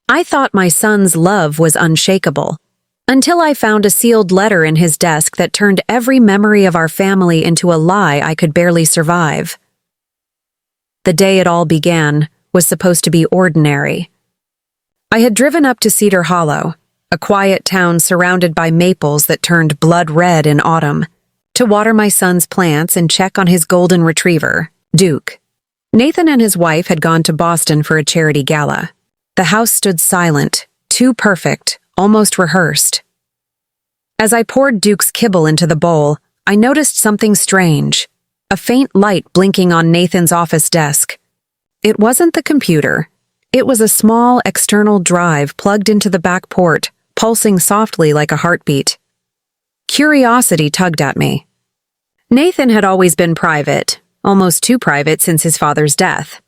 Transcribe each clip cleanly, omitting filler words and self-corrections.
I thought my son's love was unshakable, until I found a sealed letter in his desk that turned every memory of our family into a lie I could barely survive. The day it all began was supposed to be ordinary. I had driven up to Cedar Hollow, a quiet town surrounded by maples that turned blood red in autumn, to water my son's plants and check on his golden retriever, Duke. Nathan and his wife had gone to Boston for a charity gala. The house stood silent, too perfect, almost rehearsed. As I poured Duke's kibble into the bowl, I noticed something strange, a faint light blinking on Nathan's office desk. It wasn't the computer. It was a small external drive plugged into the back port, pulsing softly like a heartbeat. Curiosity tugged at me. Nathan had always been private, almost too private since his father's death.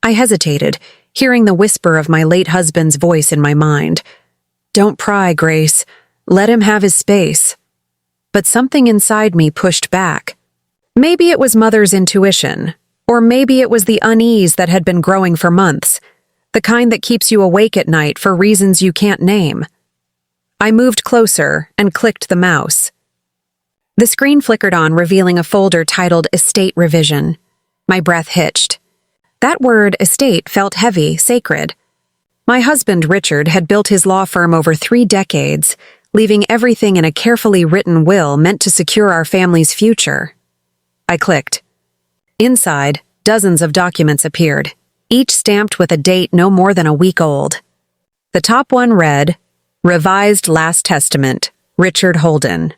I hesitated, hearing the whisper of my late husband's voice in my mind. "Don't pry, Grace. Let him have his space." But something inside me pushed back. Maybe it was Mother's intuition, or maybe it was the unease that had been growing for months, the kind that keeps you awake at night for reasons you can't name. I moved closer and clicked the mouse. The screen flickered on, revealing a folder titled Estate Revision. My breath hitched. That word, estate, felt heavy, sacred. My husband, Richard, had built his law firm over 3 decades, leaving everything in a carefully written will meant to secure our family's future. I clicked. Inside, dozens of documents appeared, each stamped with a date no more than a week old. The top one read, Revised Last Testament, Richard Holden.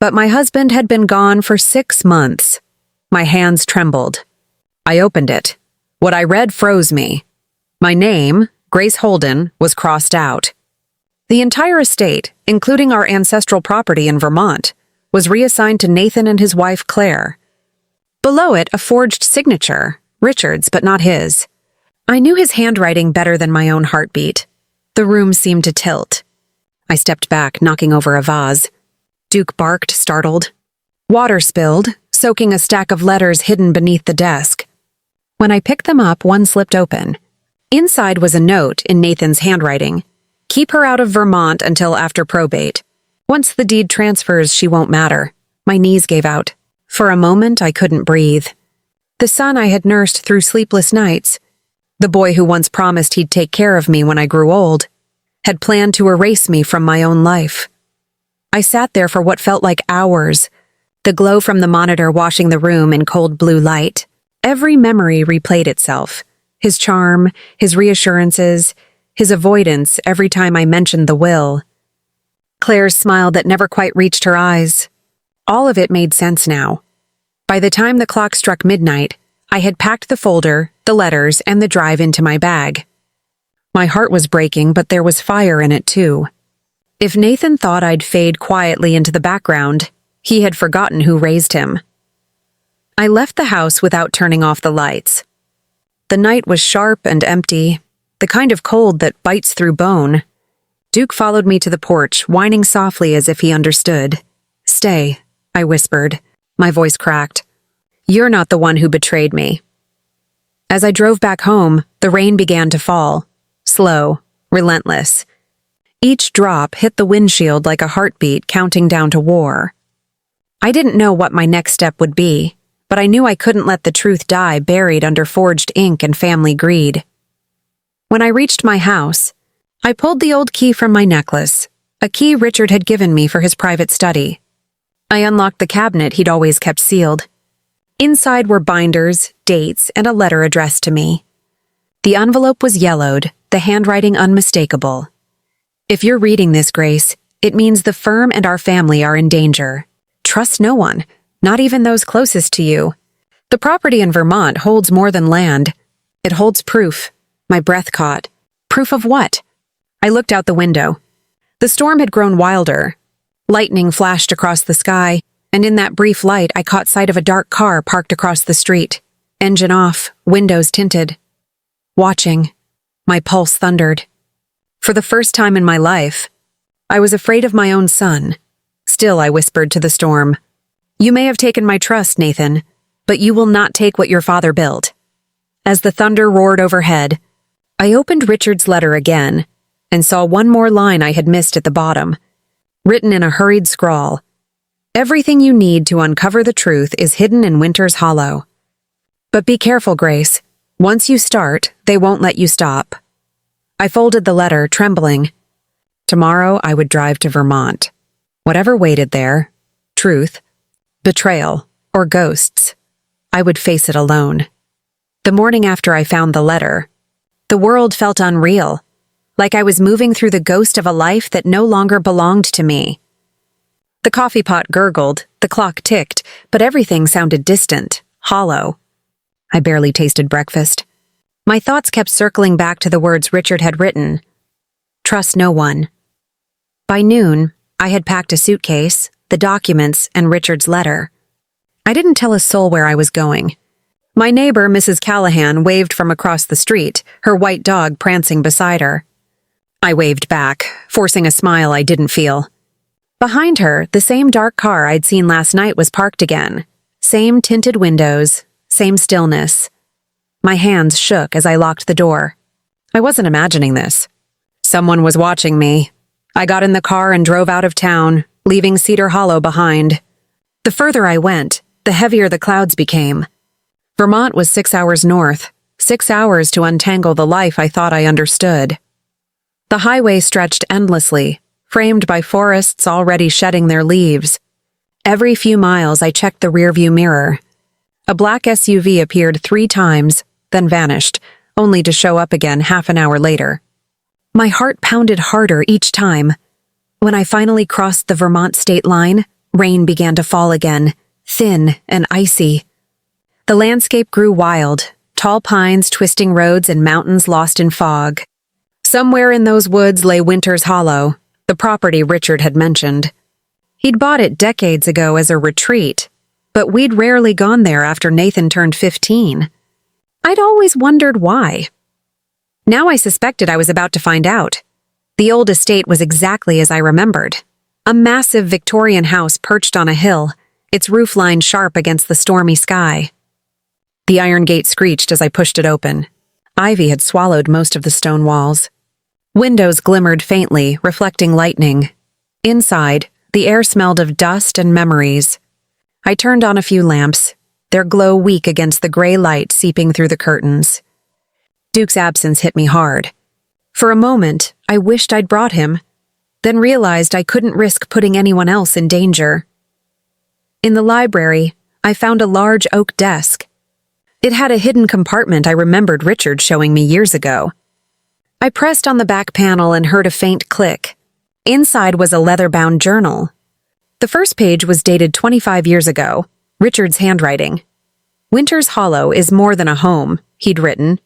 But my husband had been gone for 6 months. My hands trembled. I opened it. What I read froze me. My name, Grace Holden, was crossed out. The entire estate, including our ancestral property in Vermont, was reassigned to Nathan and his wife Claire. Below it, a forged signature, Richard's but not his. I knew his handwriting better than my own heartbeat. The room seemed to tilt. I stepped back, knocking over a vase. Duke barked, startled. Water spilled, soaking a stack of letters hidden beneath the desk. When I picked them up, one slipped open. Inside was a note in Nathan's handwriting. Keep her out of Vermont until after probate. Once the deed transfers, she won't matter. My knees gave out. For a moment, I couldn't breathe. The son I had nursed through sleepless nights, the boy who once promised he'd take care of me when I grew old, had planned to erase me from my own life. I sat there for what felt like hours, the glow from the monitor washing the room in cold blue light. Every memory replayed itself. His charm, his reassurances, his avoidance every time I mentioned the will. Claire's smile that never quite reached her eyes. All of it made sense now. By the time the clock struck midnight, I had packed the folder, the letters, and the drive into my bag. My heart was breaking, but there was fire in it too. If Nathan thought I'd fade quietly into the background, he had forgotten who raised him. I left the house without turning off the lights. The night was sharp and empty, the kind of cold that bites through bone. Duke followed me to the porch, whining softly as if he understood. "Stay," I whispered. My voice cracked. "You're not the one who betrayed me." As I drove back home, the rain began to fall. Slow, relentless. Each drop hit the windshield like a heartbeat counting down to war. I didn't know what my next step would be, but I knew I couldn't let the truth die buried under forged ink and family greed. When I reached my house, I pulled the old key from my necklace, a key Richard had given me for his private study. I unlocked the cabinet he'd always kept sealed. Inside were binders, dates, and a letter addressed to me. The envelope was yellowed, the handwriting unmistakable. "If you're reading this, Grace, it means the firm and our family are in danger. Trust no one, not even those closest to you. The property in Vermont holds more than land. It holds proof." My breath caught. Proof of what? I looked out the window. The storm had grown wilder. Lightning flashed across the sky, and in that brief light I caught sight of a dark car parked across the street. Engine off, windows tinted. Watching. My pulse thundered. For the first time in my life, I was afraid of my own son. Still, I whispered to the storm, "You may have taken my trust, Nathan, but you will not take what your father built." As the thunder roared overhead, I opened Richard's letter again and saw one more line I had missed at the bottom, written in a hurried scrawl. Everything you need to uncover the truth is hidden in Winter's Hollow. But be careful, Grace. Once you start, they won't let you stop. I folded the letter, trembling. Tomorrow I would drive to Vermont. Whatever waited there, truth, betrayal, or ghosts, I would face it alone. The morning after I found the letter, the world felt unreal, like I was moving through the ghost of a life that no longer belonged to me. The coffee pot gurgled, the clock ticked, but everything sounded distant, hollow. I barely tasted breakfast. My thoughts kept circling back to the words Richard had written. Trust no one. By noon, I had packed a suitcase, the documents, and Richard's letter. I didn't tell a soul where I was going. My neighbor, Mrs. Callahan, waved from across the street, her white dog prancing beside her. I waved back, forcing a smile I didn't feel. Behind her, the same dark car I'd seen last night was parked again. Same tinted windows, same stillness. My hands shook as I locked the door. I wasn't imagining this. Someone was watching me. I got in the car and drove out of town, leaving Cedar Hollow behind. The further I went, the heavier the clouds became. Vermont was 6 hours north, 6 hours to untangle the life I thought I understood. The highway stretched endlessly, framed by forests already shedding their leaves. Every few miles I checked the rearview mirror. A black SUV appeared 3 times, then vanished, only to show up again half an hour later. My heart pounded harder each time. When I finally crossed the Vermont state line, rain began to fall again, thin and icy. The landscape grew wild, tall pines twisting roads and mountains lost in fog. Somewhere in those woods lay Winter's Hollow, the property Richard had mentioned. He'd bought it decades ago as a retreat, but we'd rarely gone there after Nathan turned 15. I'd always wondered why. Now I suspected I was about to find out. The old estate was exactly as I remembered. A massive Victorian house perched on a hill, its roof line sharp against the stormy sky. The iron gate screeched as I pushed it open. Ivy had swallowed most of the stone walls. Windows glimmered faintly, reflecting lightning. Inside, the air smelled of dust and memories. I turned on a few lamps, their glow weak against the gray light seeping through the curtains. Duke's absence hit me hard. For a moment, I wished I'd brought him, then realized I couldn't risk putting anyone else in danger. In the library, I found a large oak desk. It had a hidden compartment I remembered Richard showing me years ago. I pressed on the back panel and heard a faint click. Inside was a leather-bound journal. The first page was dated 25 years ago, Richard's handwriting. Winter's Hollow is more than a home, he'd written.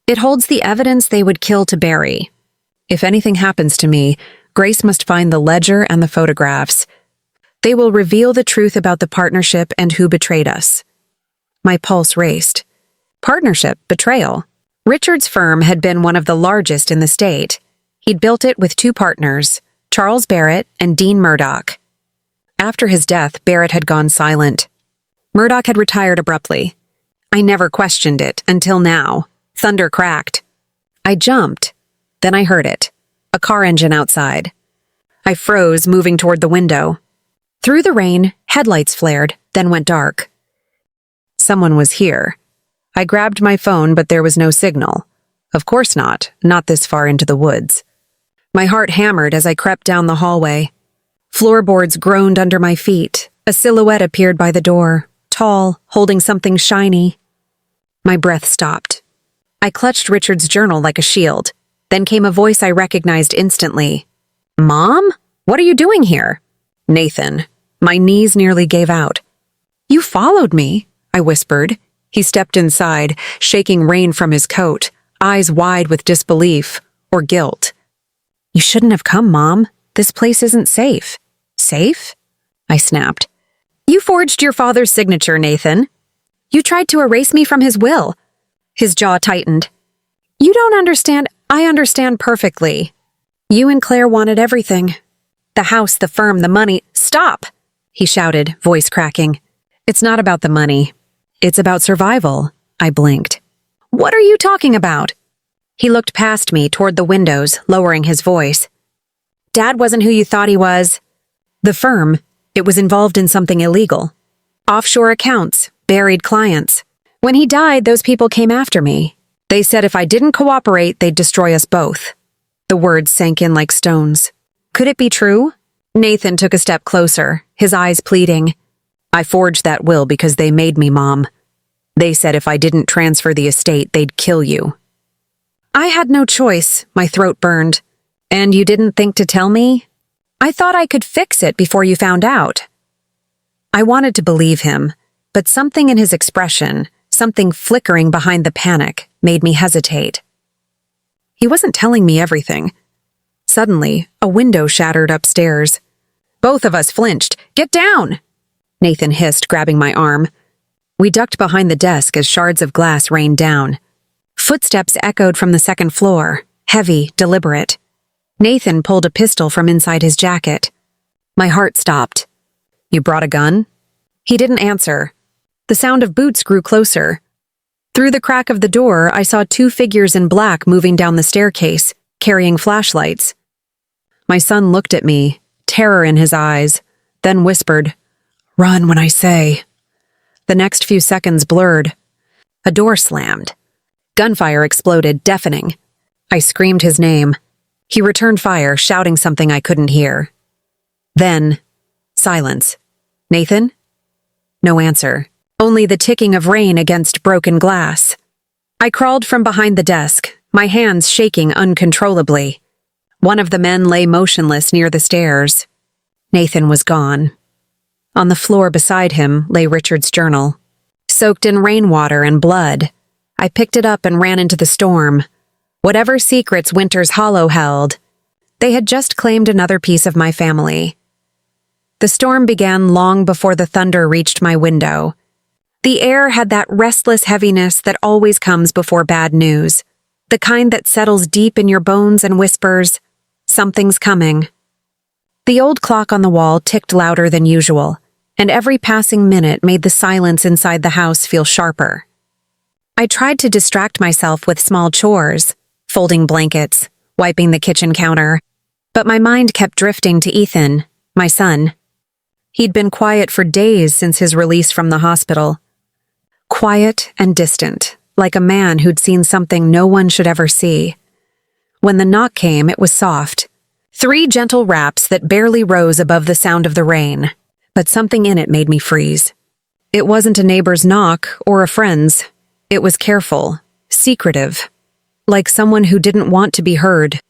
It holds the evidence they would kill to bury. If anything happens to me, Grace must find the ledger and the photographs. They will reveal the truth about the partnership and who betrayed us. My pulse raced. Partnership, betrayal. Richard's firm had been one of the largest in the state. He'd built it with 2 partners, Charles Barrett and Dean Murdoch. After his death, Barrett had gone silent. Murdoch had retired abruptly. I never questioned it until now. Thunder cracked. I jumped. Then I heard it. A car engine outside. I froze, moving toward the window. Through the rain, headlights flared, then went dark. Someone was here. I grabbed my phone, but there was no signal. Of course not this far into the woods. My heart hammered as I crept down the hallway. Floorboards groaned under my feet. A silhouette appeared by the door, tall, holding something shiny. My breath stopped. I clutched Richard's journal like a shield. Then came a voice I recognized instantly. "Mom? What are you doing here?" "Nathan." My knees nearly gave out. "You followed me," I whispered. He stepped inside, shaking rain from his coat, eyes wide with disbelief or guilt. "You shouldn't have come, Mom. This place isn't safe." "Safe?" I snapped. "You forged your father's signature, Nathan. You tried to erase me from his will." His jaw tightened. "You don't understand. I understand perfectly. You and Claire wanted everything. The house, the firm, the money." "Stop!" he shouted, voice cracking. "It's not about the money. It's about survival." I blinked. "What are you talking about?" He looked past me toward the windows, lowering his voice. Dad wasn't who you thought he was. The firm, it was involved in something illegal. Offshore accounts, buried clients. When he died, those people came after me. They said if I didn't cooperate, they'd destroy us both. The words sank in like stones. Could it be true? Nathan took a step closer, his eyes pleading. I forged that will because they made me, Mom. They said if I didn't transfer the estate, they'd kill you. I had no choice, my throat burned. And you didn't think to tell me? I thought I could fix it before you found out. I wanted to believe him, but something in his expression, something flickering behind the panic, made me hesitate. He wasn't telling me everything. Suddenly, a window shattered upstairs. Both of us flinched. Get down! Nathan hissed, grabbing my arm. We ducked behind the desk as shards of glass rained down. Footsteps echoed from the second floor, heavy, deliberate. Nathan pulled a pistol from inside his jacket. My heart stopped. You brought a gun? He didn't answer. The sound of boots grew closer. Through the crack of the door, I saw two figures in black moving down the staircase, carrying flashlights. My son looked at me, terror in his eyes, then whispered, "Run when I say." The next few seconds blurred. A door slammed. Gunfire exploded, deafening. I screamed his name. He returned fire, shouting something I couldn't hear. Then, silence. Nathan? No answer. Only the ticking of rain against broken glass. I crawled from behind the desk, my hands shaking uncontrollably. One of the men lay motionless near the stairs. Nathan was gone. On the floor beside him lay Richard's journal. Soaked in rainwater and blood, I picked it up and ran into the storm. Whatever secrets Winter's Hollow held, they had just claimed another piece of my family. The storm began long before the thunder reached my window. The air had that restless heaviness that always comes before bad news, the kind that settles deep in your bones and whispers, "Something's coming." The old clock on the wall ticked louder than usual, and every passing minute made the silence inside the house feel sharper. I tried to distract myself with small chores, folding blankets, wiping the kitchen counter, but my mind kept drifting to Ethan, my son. He'd been quiet for days since his release from the hospital. Quiet and distant, like a man who'd seen something no one should ever see. When the knock came, it was soft. 3 gentle raps that barely rose above the sound of the rain, but something in it made me freeze. It wasn't a neighbor's knock or a friend's. It was careful, secretive, like someone who didn't want to be heard.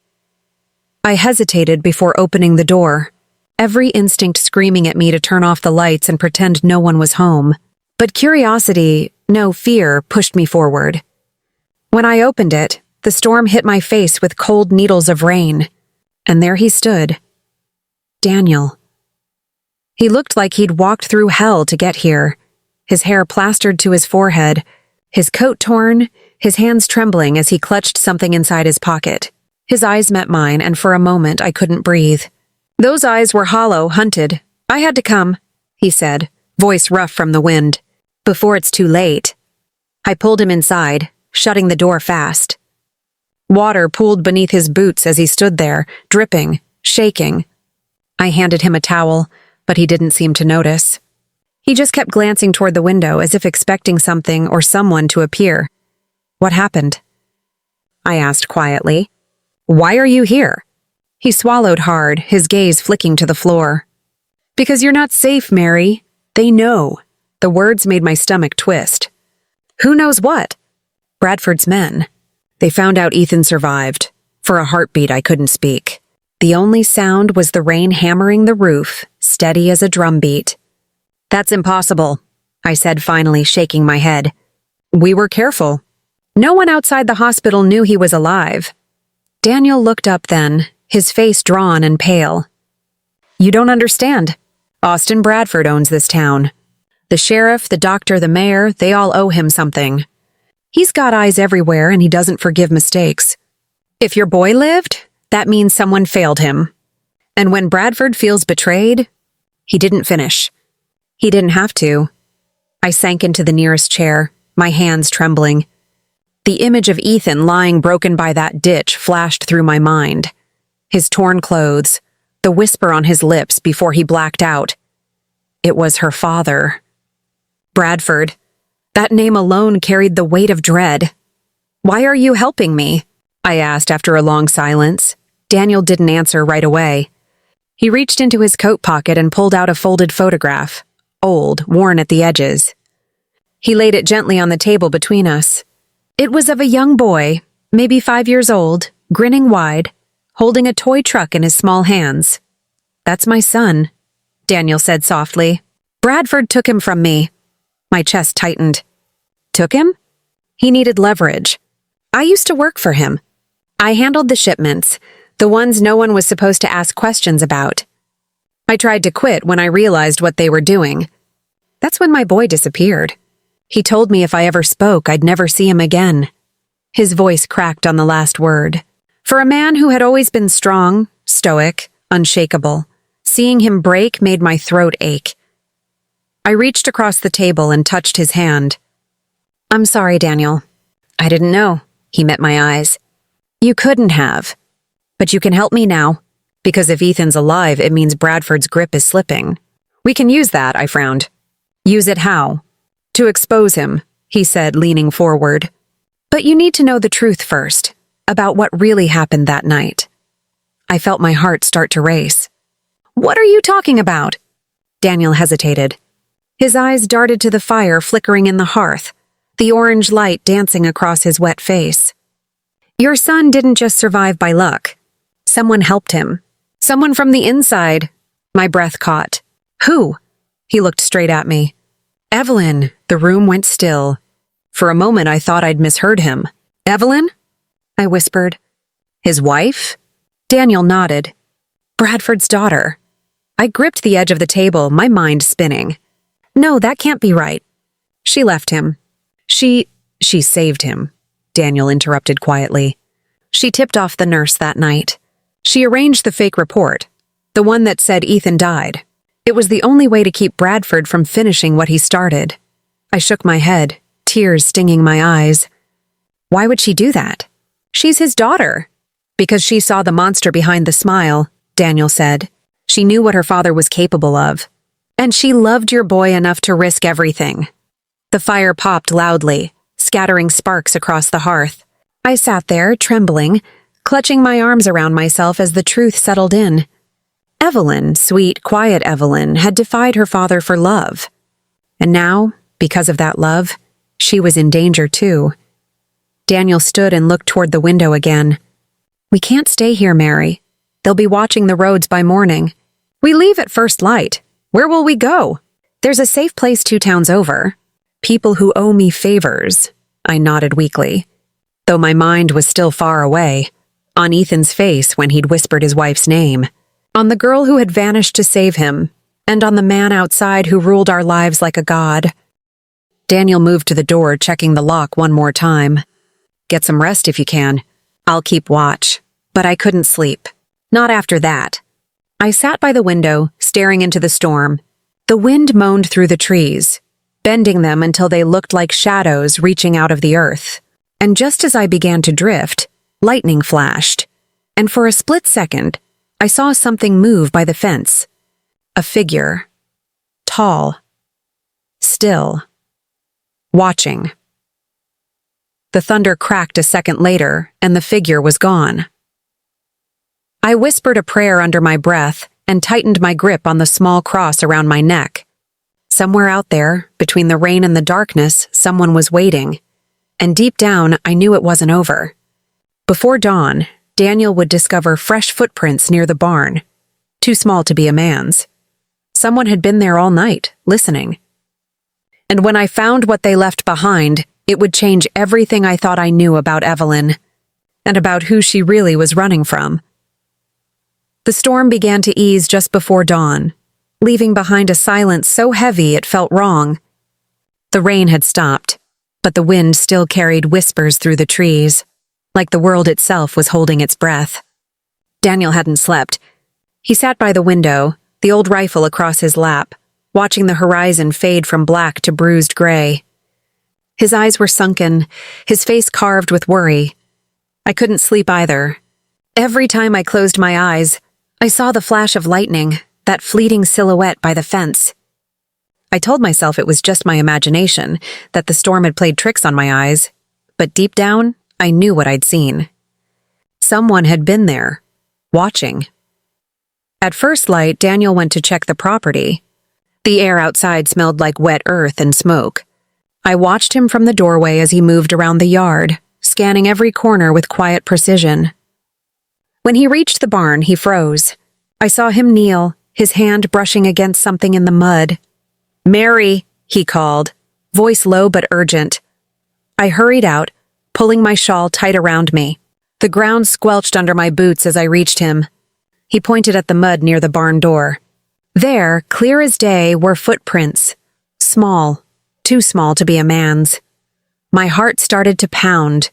I hesitated before opening the door, every instinct screaming at me to turn off the lights and pretend no one was home. But curiosity, no fear, pushed me forward. When I opened it, the storm hit my face with cold needles of rain, and there he stood. Daniel. He looked like he'd walked through hell to get here, his hair plastered to his forehead, his coat torn, his hands trembling as he clutched something inside his pocket. His eyes met mine, and for a moment I couldn't breathe. Those eyes were hollow, hunted. "I had to come," he said, voice rough from the wind. "Before it's too late." I pulled him inside, shutting the door fast. Water pooled beneath his boots as he stood there, dripping, shaking. I handed him a towel, but he didn't seem to notice. He just kept glancing toward the window as if expecting something or someone to appear. "What happened?" I asked quietly. "Why are you here?" He swallowed hard, his gaze flicking to the floor. "Because you're not safe, Mary. They know." The words made my stomach twist. "Who knows what?" "Bradford's men. They found out Ethan survived. For a heartbeat, I couldn't speak. The only sound was the rain hammering the roof, steady as a drumbeat. "That's impossible," I said, finally shaking my head. "We were careful. No one outside the hospital knew he was alive." Daniel looked up then, his face drawn and pale. "You don't understand. Austin Bradford owns this town. The sheriff, the doctor, the mayor, they all owe him something. He's got eyes everywhere and he doesn't forgive mistakes. If your boy lived, that means someone failed him. And when Bradford feels betrayed..." He didn't finish. He didn't have to. I sank into the nearest chair, my hands trembling. The image of Ethan lying broken by that ditch flashed through my mind. His torn clothes, the whisper on his lips before he blacked out. It was her father. Bradford. That name alone carried the weight of dread. "Why are you helping me?" I asked after a long silence. Daniel didn't answer right away. He reached into his coat pocket and pulled out a folded photograph, old, worn at the edges. He laid it gently on the table between us. It was of a young boy, maybe 5 years old, grinning wide, holding a toy truck in his small hands. "That's my son," Daniel said softly. "Bradford took him from me." My chest tightened. "Took him?" "He needed leverage. I used to work for him. I handled the shipments, the ones no one was supposed to ask questions about. I tried to quit when I realized what they were doing. That's when my boy disappeared. He told me if I ever spoke, I'd never see him again." His voice cracked on the last word. For a man who had always been strong, stoic, unshakable, seeing him break made my throat ache. I reached across the table and touched his hand. "I'm sorry, Daniel. I didn't know." He met my eyes. "You couldn't have. But you can help me now, because if Ethan's alive, it means Bradford's grip is slipping. We can use that," I frowned. "Use it how?" "To expose him," he said, leaning forward. "But you need to know the truth first, about what really happened that night." I felt my heart start to race. "What are you talking about?" Daniel hesitated. His eyes darted to the fire flickering in the hearth, the orange light dancing across his wet face. "Your son didn't just survive by luck. Someone helped him. Someone from the inside." My breath caught. "Who?" He looked straight at me. "Evelyn." The room went still. For a moment I thought I'd misheard him. "Evelyn?" I whispered. "His wife?" Daniel nodded. "Bradford's daughter." I gripped the edge of the table, my mind spinning. "No, that can't be right." "She left him. She saved him," Daniel interrupted quietly. "She tipped off the nurse that night. She arranged the fake report, the one that said Ethan died. It was the only way to keep Bradford from finishing what he started." I shook my head, tears stinging my eyes. "Why would she do that?" "She's his daughter." "Because she saw the monster behind the smile," Daniel said. "She knew what her father was capable of. And she loved your boy enough to risk everything." The fire popped loudly, scattering sparks across the hearth. I sat there, trembling, clutching my arms around myself as the truth settled in. Evelyn, sweet, quiet Evelyn, had defied her father for love. And now, because of that love, she was in danger too. Daniel stood and looked toward the window again. "We can't stay here, Mary. They'll be watching the roads by morning. We leave at first light. Where will we go? There's a safe place 2 towns over. People who owe me favors," I nodded weakly, though my mind was still far away, on Ethan's face when he'd whispered his wife's name, on the girl who had vanished to save him, and on the man outside who ruled our lives like a god. Daniel moved to the door, checking the lock one more time. "Get some rest if you can. I'll keep watch." But I couldn't sleep. Not after that. I sat by the window, staring into the storm. The wind moaned through the trees, bending them until they looked like shadows reaching out of the earth. And just as I began to drift, lightning flashed, and for a split second, I saw something move by the fence. A figure. Tall. Still. Watching. The thunder cracked a second later, and the figure was gone. I whispered a prayer under my breath and tightened my grip on the small cross around my neck. Somewhere out there, between the rain and the darkness, someone was waiting. And deep down, I knew it wasn't over. Before dawn, Daniel would discover fresh footprints near the barn, too small to be a man's. Someone had been there all night, listening. And when I found what they left behind, it would change everything I thought I knew about Evelyn, and about who she really was running from. The storm began to ease just before dawn, leaving behind a silence so heavy it felt wrong. The rain had stopped, but the wind still carried whispers through the trees, like the world itself was holding its breath. Daniel hadn't slept. He sat by the window, the old rifle across his lap, watching the horizon fade from black to bruised gray. His eyes were sunken, his face carved with worry. I couldn't sleep either. Every time I closed my eyes, I saw the flash of lightning, that fleeting silhouette by the fence. I told myself it was just my imagination, that the storm had played tricks on my eyes, but deep down, I knew what I'd seen. Someone had been there, watching. At first light, Daniel went to check the property. The air outside smelled like wet earth and smoke. I watched him from the doorway as he moved around the yard, scanning every corner with quiet precision. When he reached the barn, he froze. I saw him kneel, his hand brushing against something in the mud. "Mary," he called, voice low but urgent. I hurried out, pulling my shawl tight around me. The ground squelched under my boots as I reached him. He pointed at the mud near the barn door. There, clear as day, were footprints. Small, too small to be a man's. My heart started to pound.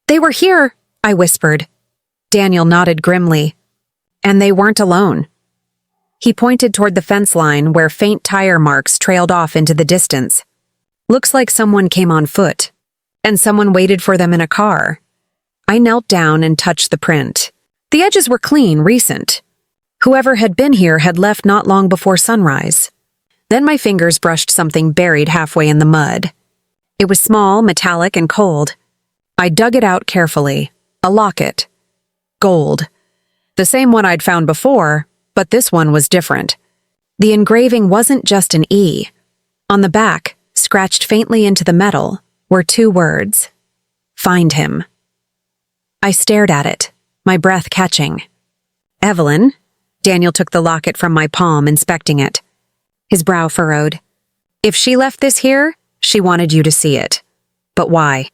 "They were here," I whispered. Daniel nodded grimly. And they weren't alone. He pointed toward the fence line where faint tire marks trailed off into the distance. Looks like someone came on foot, and someone waited for them in a car. I knelt down and touched the print. The edges were clean, recent. Whoever had been here had left not long before sunrise. Then my fingers brushed something buried halfway in the mud. It was small, metallic, and cold. I dug it out carefully. A locket. Gold. The same one I'd found before, but this one was different. The engraving wasn't just an E. On the back, scratched faintly into the metal, were 2 words. "Find him." I stared at it, my breath catching. "Evelyn?" Daniel took the locket from my palm, inspecting it. His brow furrowed. "If she left this here, she wanted you to see it. But why?"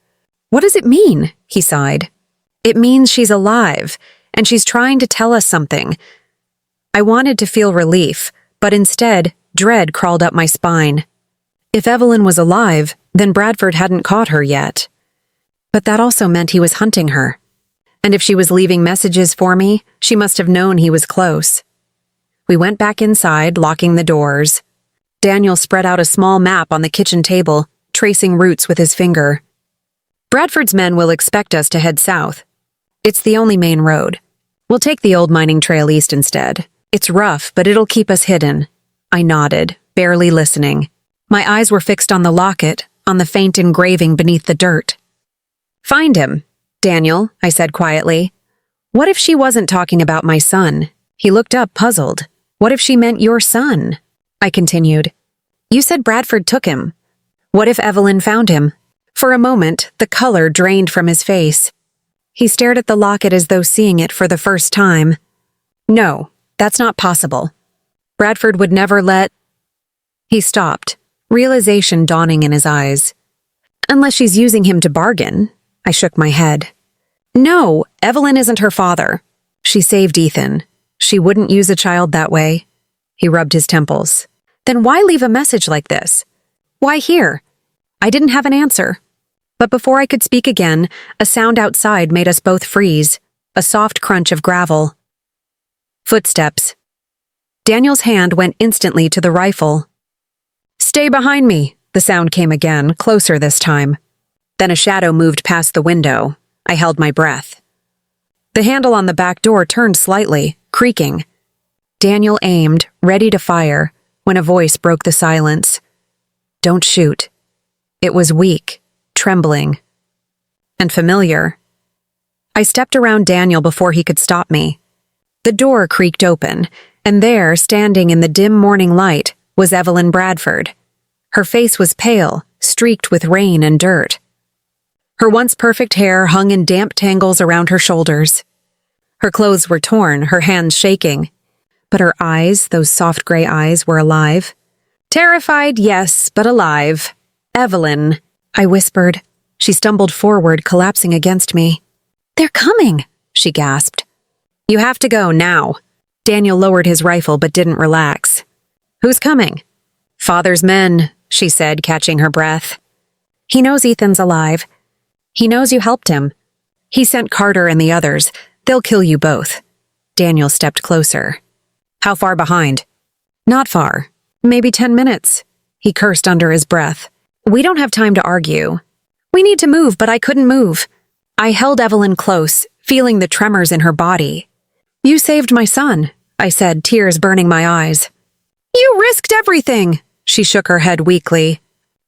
"What does it mean?" he sighed. "It means she's alive, and she's trying to tell us something." I wanted to feel relief, but instead, dread crawled up my spine. If Evelyn was alive, then Bradford hadn't caught her yet. But that also meant he was hunting her. And if she was leaving messages for me, she must have known he was close. We went back inside, locking the doors. Daniel spread out a small map on the kitchen table, tracing routes with his finger. "Bradford's men will expect us to head south. It's the only main road. We'll take the old mining trail east instead. It's rough, but it'll keep us hidden." I nodded, barely listening. My eyes were fixed on the locket, on the faint engraving beneath the dirt. "Find him, Daniel," I said quietly. "What if she wasn't talking about my son?" He looked up, puzzled. "What if she meant your son?" I continued. "You said Bradford took him. What if Evelyn found him?" For a moment, the color drained from his face. He stared at the locket as though seeing it for the first time. "No, that's not possible. Bradford would never let—" He stopped, realization dawning in his eyes. "Unless she's using him to bargain." I shook my head. "No, Evelyn isn't her father. She saved Ethan. She wouldn't use a child that way." He rubbed his temples. "Then why leave a message like this? Why here?" I didn't have an answer. But before I could speak again, a sound outside made us both freeze, a soft crunch of gravel. Footsteps. Daniel's hand went instantly to the rifle. "Stay behind me," the sound came again, closer this time. Then a shadow moved past the window. I held my breath. The handle on the back door turned slightly, creaking. Daniel aimed, ready to fire, when a voice broke the silence. "Don't shoot." It was weak, trembling, and familiar. I stepped around Daniel before he could stop me. The door creaked open, and there, standing in the dim morning light, was Evelyn Bradford. Her face was pale, streaked with rain and dirt. Her once perfect hair hung in damp tangles around her shoulders. Her clothes were torn, her hands shaking. But her eyes, those soft gray eyes, were alive. Terrified, yes, but alive. "Evelyn," I whispered. She stumbled forward, collapsing against me. "They're coming," she gasped. "You have to go, now." Daniel lowered his rifle but didn't relax. "Who's coming?" "Father's men," she said, catching her breath. "He knows Ethan's alive. He knows you helped him. He sent Carter and the others. They'll kill you both." Daniel stepped closer. "How far behind?" "Not far. Maybe 10 minutes." He cursed under his breath. "We don't have time to argue. We need to move, but I couldn't move. I held Evelyn close, feeling the tremors in her body. You saved my son, I said, tears burning my eyes. You risked everything, she shook her head weakly.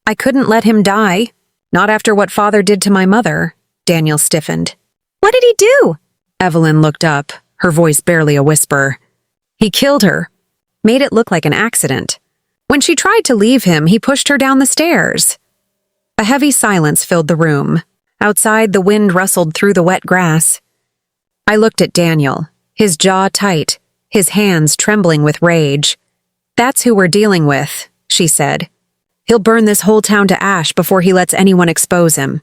I couldn't let him die. Not after what father did to my mother. Daniel stiffened. What did he do? Evelyn looked up, her voice barely a whisper. He killed her. Made it look like an accident. When she tried to leave him, he pushed her down the stairs. A heavy silence filled the room. Outside, the wind rustled through the wet grass. I looked at Daniel, his jaw tight, his hands trembling with rage. That's who we're dealing with, she said. He'll burn this whole town to ash before he lets anyone expose him.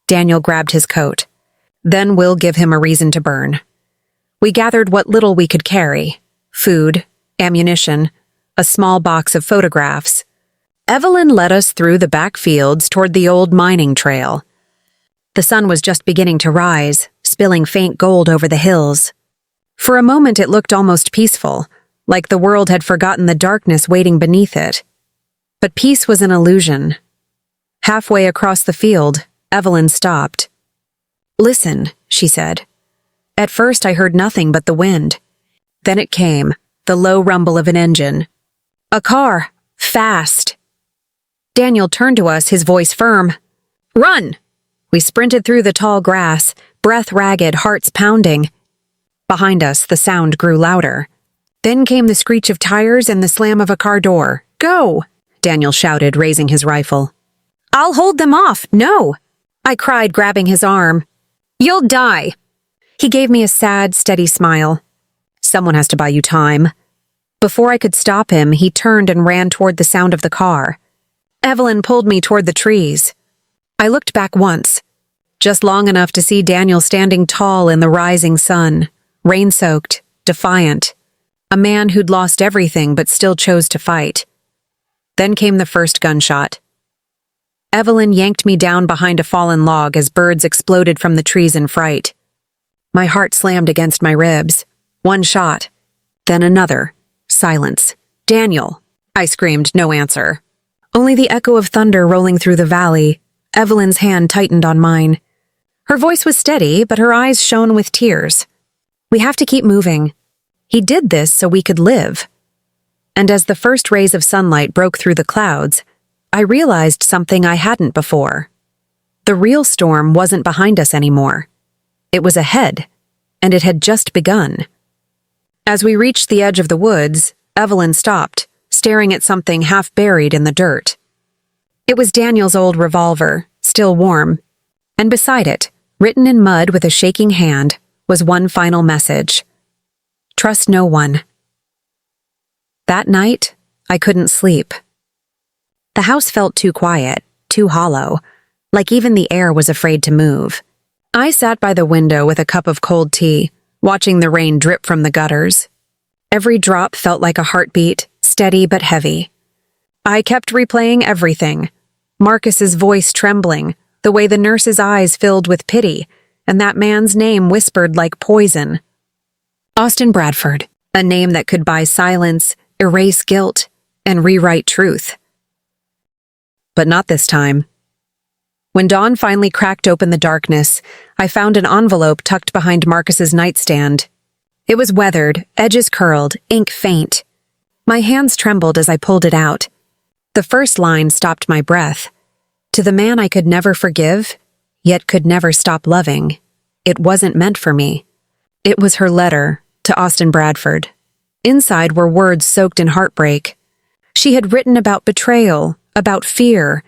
Daniel grabbed his coat. Then we'll give him a reason to burn. We gathered what little we could carry. Food, ammunition, a small box of photographs. Evelyn led us through the back fields toward the old mining trail. The sun was just beginning to rise, spilling faint gold over the hills. For a moment it looked almost peaceful, like the world had forgotten the darkness waiting beneath it. But peace was an illusion. Halfway across the field, Evelyn stopped. Listen, she said. At first I heard nothing but the wind. Then it came, the low rumble of an engine. A car, fast. Daniel turned to us, his voice firm. Run! We sprinted through the tall grass, breath ragged, hearts pounding. Behind us, the sound grew louder. Then came the screech of tires and the slam of a car door. Go! Daniel shouted, raising his rifle. I'll hold them off, no! I cried, grabbing his arm. You'll die! He gave me a sad, steady smile. Someone has to buy you time. Before I could stop him, he turned and ran toward the sound of the car. Evelyn pulled me toward the trees. I looked back once, just long enough to see Daniel standing tall in the rising sun, rain-soaked, defiant, a man who'd lost everything but still chose to fight. Then came the first gunshot. Evelyn yanked me down behind a fallen log as birds exploded from the trees in fright. My heart slammed against my ribs. One shot, then another. Silence. Daniel! I screamed, no answer. Only the echo of thunder rolling through the valley. Evelyn's hand tightened on mine. Her voice was steady, but her eyes shone with tears. We have to keep moving. He did this so we could live. And as the first rays of sunlight broke through the clouds, I realized something I hadn't before. The real storm wasn't behind us anymore. It was ahead, and it had just begun. As we reached the edge of the woods, Evelyn stopped, staring at something half buried in the dirt. It was Daniel's old revolver, still warm, and beside it, written in mud with a shaking hand, was one final message. Trust no one. That night, I couldn't sleep. The house felt too quiet, too hollow, like even the air was afraid to move. I sat by the window with a cup of cold tea, watching the rain drip from the gutters. Every drop felt like a heartbeat, steady but heavy. I kept replaying everything. Marcus's voice trembling, the way the nurse's eyes filled with pity, and that man's name whispered like poison. Austin Bradford, a name that could buy silence, erase guilt, and rewrite truth. But not this time. When dawn finally cracked open the darkness, I found an envelope tucked behind Marcus's nightstand. It was weathered, edges curled, ink faint. My hands trembled as I pulled it out. The first line stopped my breath. To the man I could never forgive, yet could never stop loving, it wasn't meant for me. It was her letter to Austin Bradford. Inside were words soaked in heartbreak. She had written about betrayal, about fear,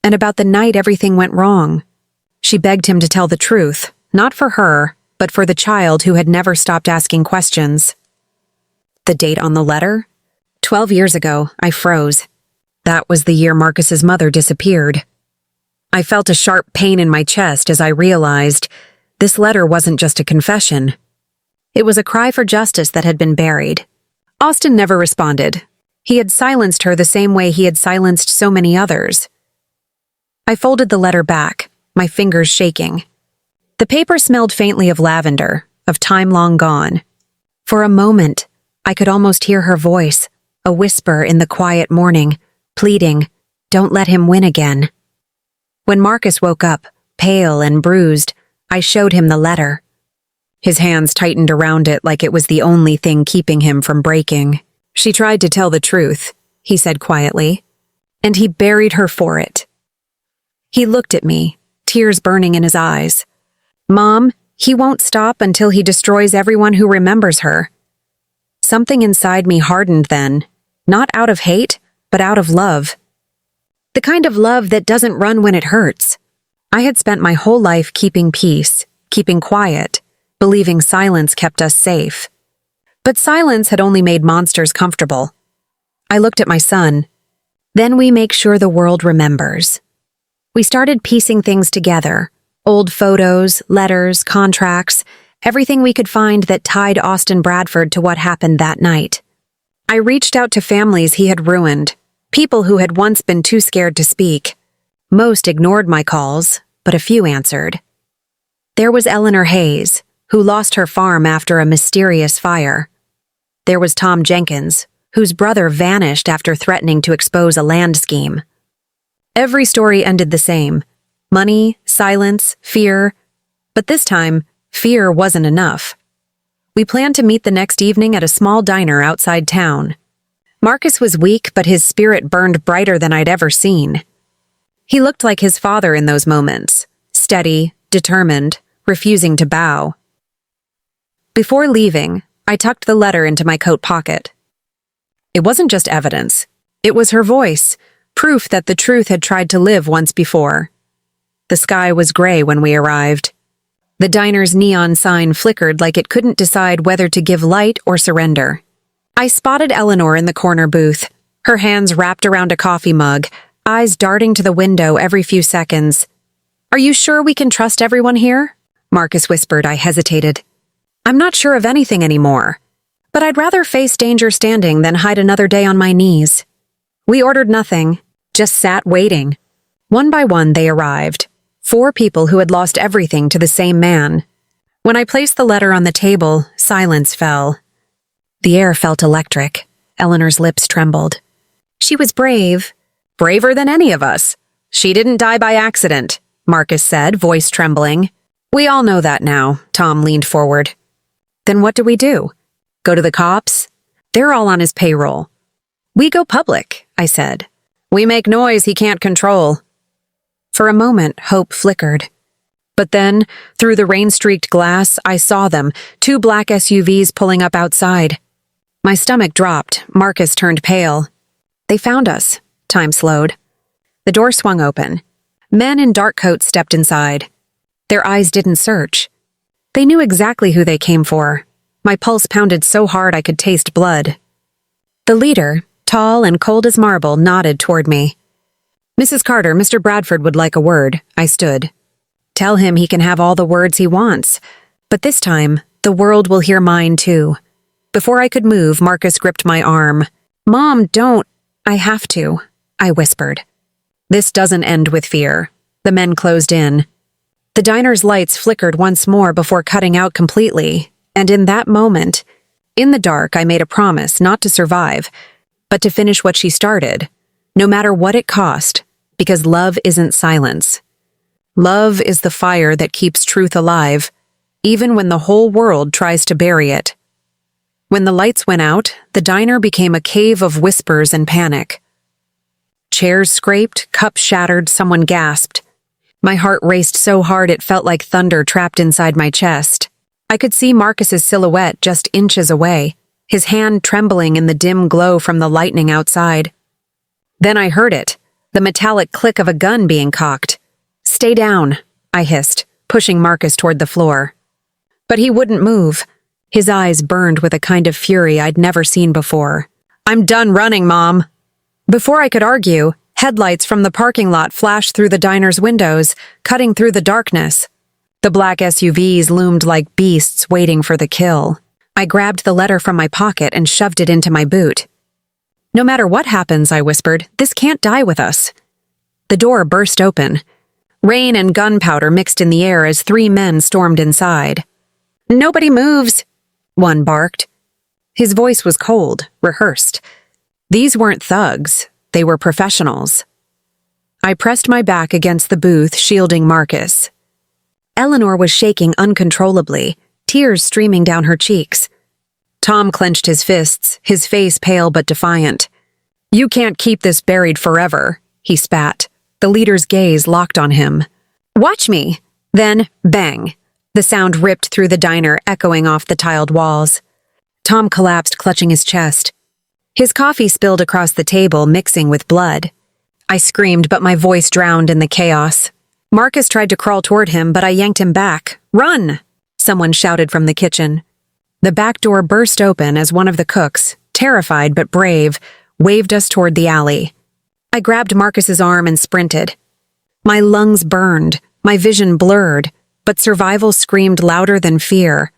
and about the night everything went wrong. She begged him to tell the truth, not for her, but for the child who had never stopped asking questions. The date on the letter? 12 years ago, I froze. That was the year Marcus's mother disappeared. I felt a sharp pain in my chest as I realized this letter wasn't just a confession. It was a cry for justice that had been buried. Austin never responded. He had silenced her the same way he had silenced so many others. I folded the letter back, my fingers shaking. The paper smelled faintly of lavender, of time long gone. For a moment, I could almost hear her voice, a whisper in the quiet morning, pleading, "Don't let him win again." When Marcus woke up, pale and bruised, I showed him the letter. His hands tightened around it like it was the only thing keeping him from breaking. "She tried to tell the truth," he said quietly, "and he buried her for it." He looked at me, tears burning in his eyes. "Mom, he won't stop until he destroys everyone who remembers her." Something inside me hardened then, not out of hate, but out of love. The kind of love that doesn't run when it hurts. I had spent my whole life keeping peace, keeping quiet, believing silence kept us safe. But silence had only made monsters comfortable. I looked at my son. "Then we make sure the world remembers." We started piecing things together. Old photos, letters, contracts, everything we could find that tied Austin Bradford to what happened that night. I reached out to families he had ruined, people who had once been too scared to speak. Most ignored my calls, but a few answered. There was Eleanor Hayes, who lost her farm after a mysterious fire. There was Tom Jenkins, whose brother vanished after threatening to expose a land scheme. Every story ended the same: money, silence, fear. But this time, fear wasn't enough. We planned to meet the next evening at a small diner outside town. Marcus was weak, but his spirit burned brighter than I'd ever seen. He looked like his father in those moments, steady, determined, refusing to bow. Before leaving, I tucked the letter into my coat pocket. It wasn't just evidence. It was her voice, proof that the truth had tried to live once before. The sky was gray when we arrived. The diner's neon sign flickered like it couldn't decide whether to give light or surrender. I spotted Eleanor in the corner booth, her hands wrapped around a coffee mug, eyes darting to the window every few seconds. "Are you sure we can trust everyone here?" Marcus whispered. I hesitated. "I'm not sure of anything anymore, but I'd rather face danger standing than hide another day on my knees." We ordered nothing, just sat waiting. One by one they arrived, 4 people who had lost everything to the same man. When I placed the letter on the table, silence fell. The air felt electric. Eleanor's lips trembled. "She was brave." "Braver than any of us. She didn't die by accident," Marcus said, voice trembling. "We all know that now," Tom leaned forward. "Then what do we do? Go to the cops? They're all on his payroll." "We go public," I said. "We make noise he can't control." For a moment, hope flickered. But then, through the rain-streaked glass, I saw them, 2 black SUVs pulling up outside. My stomach dropped. Marcus turned pale. "They found us." Time slowed. The door swung open. Men in dark coats stepped inside. Their eyes didn't search. They knew exactly who they came for. My pulse pounded so hard I could taste blood. The leader, tall and cold as marble, nodded toward me. "Mrs. Carter, Mr. Bradford would like a word." I stood. "Tell him he can have all the words he wants. But this time, the world will hear mine too." Before I could move, Marcus gripped my arm. "Mom, don't." "I have to," I whispered. This doesn't end with fear. The men closed in. The diner's lights flickered once more before cutting out completely, and in that moment, in the dark, I made a promise not to survive, but to finish what she started, no matter what it cost, because love isn't silence. Love is the fire that keeps truth alive, even when the whole world tries to bury it. When the lights went out, the diner became a cave of whispers and panic. Chairs scraped, cups shattered, someone gasped. My heart raced so hard it felt like thunder trapped inside my chest. I could see Marcus's silhouette just inches away, his hand trembling in the dim glow from the lightning outside. Then I heard it, the metallic click of a gun being cocked. "Stay down," I hissed, pushing Marcus toward the floor. But he wouldn't move. His eyes burned with a kind of fury I'd never seen before. "I'm done running, Mom." Before I could argue, headlights from the parking lot flashed through the diner's windows, cutting through the darkness. The black SUVs loomed like beasts waiting for the kill. I grabbed the letter from my pocket and shoved it into my boot. "No matter what happens," I whispered, "this can't die with us." The door burst open. Rain and gunpowder mixed in the air as 3 men stormed inside. "Nobody moves," one barked. His voice was cold, rehearsed. These weren't thugs. They were professionals. I pressed my back against the booth, shielding Marcus. Eleanor was shaking uncontrollably, tears streaming down her cheeks. Tom clenched his fists, his face pale but defiant. "You can't keep this buried forever," he spat. The leader's gaze locked on him. "Watch me!" Then, bang! The sound ripped through the diner, echoing off the tiled walls. Tom collapsed, clutching his chest. His coffee spilled across the table, mixing with blood. I screamed, but my voice drowned in the chaos. Marcus tried to crawl toward him, but I yanked him back. "Run!" Someone shouted from the kitchen. The back door burst open as one of the cooks, terrified but brave, waved us toward the alley. I grabbed Marcus's arm and sprinted. My lungs burned, my vision blurred, but survival screamed louder than fear.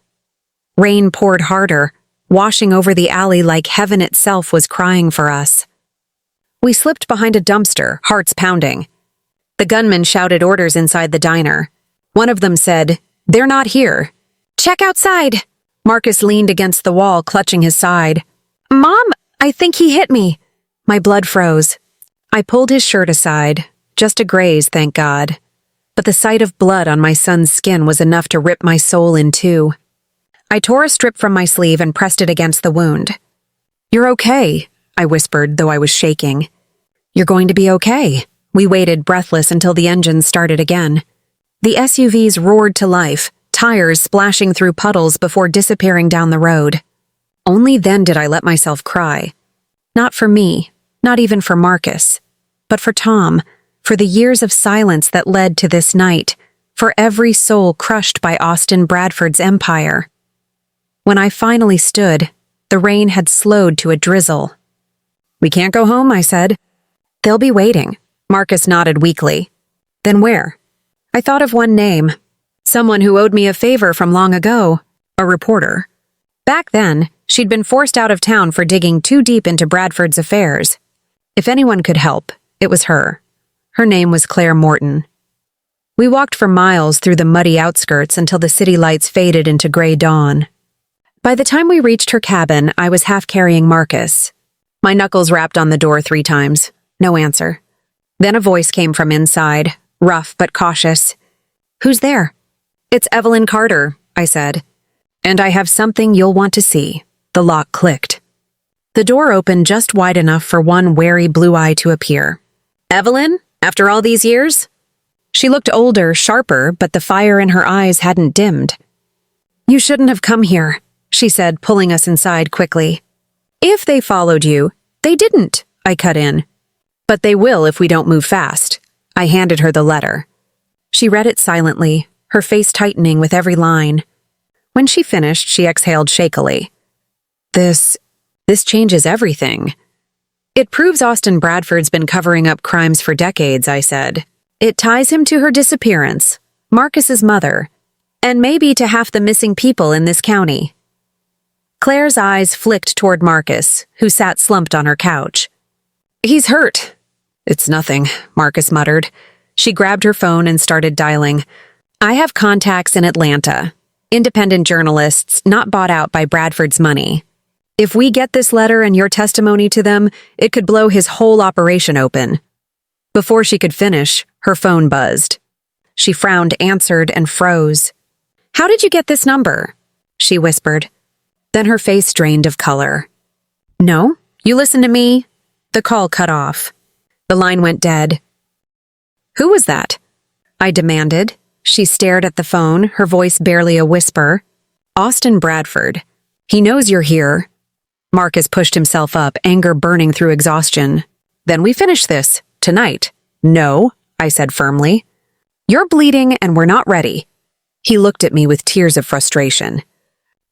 Rain poured harder, washing over the alley like heaven itself was crying for us. We slipped behind a dumpster, hearts pounding. The gunmen shouted orders inside the diner. One of them said, "They're not here." "Check outside!" Marcus leaned against the wall, clutching his side. "Mom, I think he hit me." My blood froze. I pulled his shirt aside, just a graze, thank God. But the sight of blood on my son's skin was enough to rip my soul in two. I tore a strip from my sleeve and pressed it against the wound. "You're okay," I whispered, though I was shaking. "You're going to be okay." We waited, breathless, until the engines started again. The SUVs roared to life, tires splashing through puddles before disappearing down the road. Only then did I let myself cry. Not for me, not even for Marcus, but for Tom, for the years of silence that led to this night, for every soul crushed by Austin Bradford's empire. When I finally stood, the rain had slowed to a drizzle. "We can't go home," I said. "They'll be waiting." Marcus nodded weakly. "Then where?" I thought of one name. Someone who owed me a favor from long ago. A reporter. Back then, she'd been forced out of town for digging too deep into Bradford's affairs. If anyone could help, it was her. Her name was Claire Morton. We walked for miles through the muddy outskirts until the city lights faded into gray dawn. By the time we reached her cabin, I was half carrying Marcus. My knuckles rapped on the door 3 times. No answer. Then a voice came from inside, rough but cautious. "Who's there?" "It's Evelyn Carter," I said. "And I have something you'll want to see." The lock clicked. The door opened just wide enough for one wary blue eye to appear. "Evelyn? After all these years?" She looked older, sharper, but the fire in her eyes hadn't dimmed. "You shouldn't have come here," she said, pulling us inside quickly. "If they followed you, they didn't," I cut in. "But they will if we don't move fast." I handed her the letter. She read it silently, her face tightening with every line. When she finished, she exhaled shakily. This changes everything." "It proves Austin Bradford's been covering up crimes for decades," I said. "It ties him to her disappearance, Marcus's mother, and maybe to half the missing people in this county." Claire's eyes flicked toward Marcus, who sat slumped on her couch. "He's hurt." "It's nothing," Marcus muttered. She grabbed her phone and started dialing. "I have contacts in Atlanta. Independent journalists, not bought out by Bradford's money. If we get this letter and your testimony to them, it could blow his whole operation open." Before she could finish, her phone buzzed. She frowned, answered, and froze. "How did you get this number?" she whispered. Then her face drained of color. "No, you listen to me." The call cut off. The line went dead. "Who was that?" I demanded. She stared at the phone, her voice barely a whisper. "Austin Bradford. He knows you're here." Marcus pushed himself up, anger burning through exhaustion. "Then we finish this. Tonight." "No," I said firmly. "You're bleeding and we're not ready." He looked at me with tears of frustration.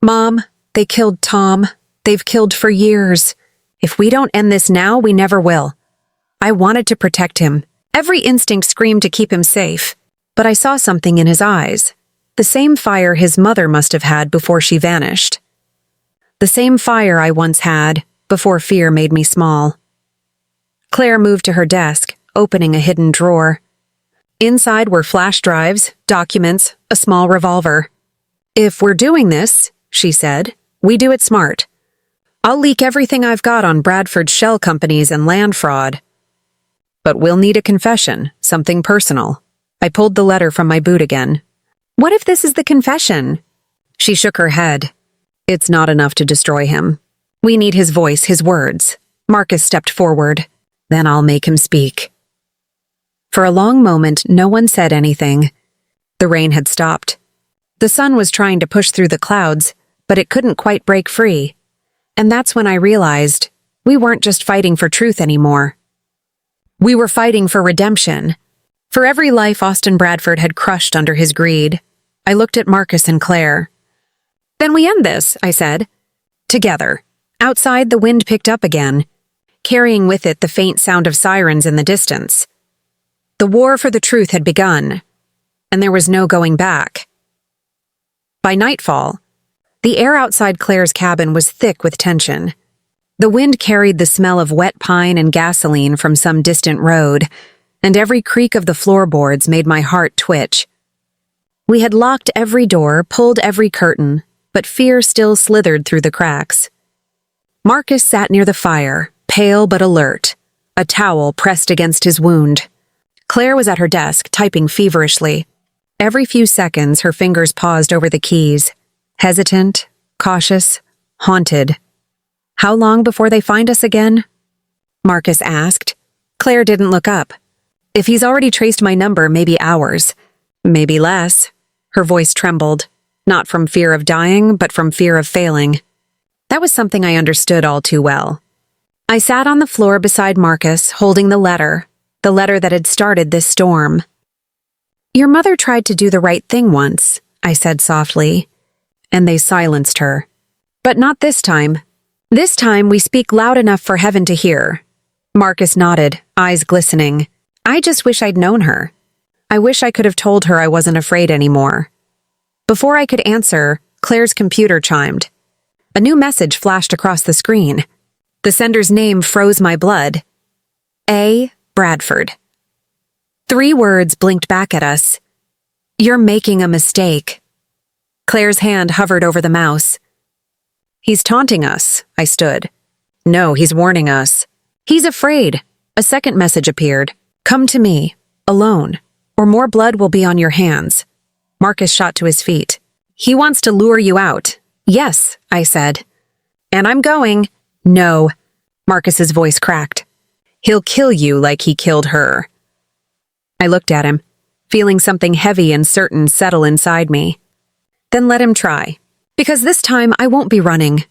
"Mom, they killed Tom. They've killed for years. If we don't end this now, we never will." I wanted to protect him. Every instinct screamed to keep him safe. But I saw something in his eyes. The same fire his mother must have had before she vanished. The same fire I once had, before fear made me small. Claire moved to her desk, opening a hidden drawer. Inside were flash drives, documents, a small revolver. "If we're doing this," she said, "we do it smart. I'll leak everything I've got on Bradford's shell companies and land fraud." But we'll need a confession, something personal. I pulled the letter from my boot again. What if this is the confession? She shook her head. It's not enough to destroy him. We need his voice, his words. Marcus stepped forward. Then I'll make him speak. For a long moment, no one said anything. The rain had stopped. The sun was trying to push through the clouds, but it couldn't quite break free. And that's when I realized we weren't just fighting for truth anymore. We were fighting for redemption. For every life Austin Bradford had crushed under his greed. I looked at Marcus and Claire. Then we end this, I said. Together. Outside, the wind picked up again, carrying with it the faint sound of sirens in the distance. The war for the truth had begun, and there was no going back. By nightfall, the air outside Claire's cabin was thick with tension. The wind carried the smell of wet pine and gasoline from some distant road, and every creak of the floorboards made my heart twitch. We had locked every door, pulled every curtain, but fear still slithered through the cracks. Marcus sat near the fire, pale but alert, a towel pressed against his wound. Claire was at her desk, typing feverishly. Every few seconds, her fingers paused over the keys, hesitant, cautious, haunted. How long before they find us again? Marcus asked. Claire didn't look up. If he's already traced my number, maybe hours. Maybe less. Her voice trembled, not from fear of dying, but from fear of failing. That was something I understood all too well. I sat on the floor beside Marcus, holding the letter that had started this storm. Your mother tried to do the right thing once, I said softly, and they silenced her. But not this time. This time we speak loud enough for heaven to hear. Marcus nodded, eyes glistening. I just wish I'd known her. I wish I could have told her I wasn't afraid anymore. Before I could answer, Claire's computer chimed. A new message flashed across the screen. The sender's name froze my blood. A. Bradford. 3 words blinked back at us. You're making a mistake. Claire's hand hovered over the mouse. He's taunting us, I stood. No, he's warning us. He's afraid. A second message appeared. Come to me, alone, or more blood will be on your hands. Marcus shot to his feet. He wants to lure you out. Yes, I said. And I'm going. No. Marcus's voice cracked. He'll kill you like he killed her. I looked at him, feeling something heavy and certain settle inside me. Then let him try. Because this time I won't be running.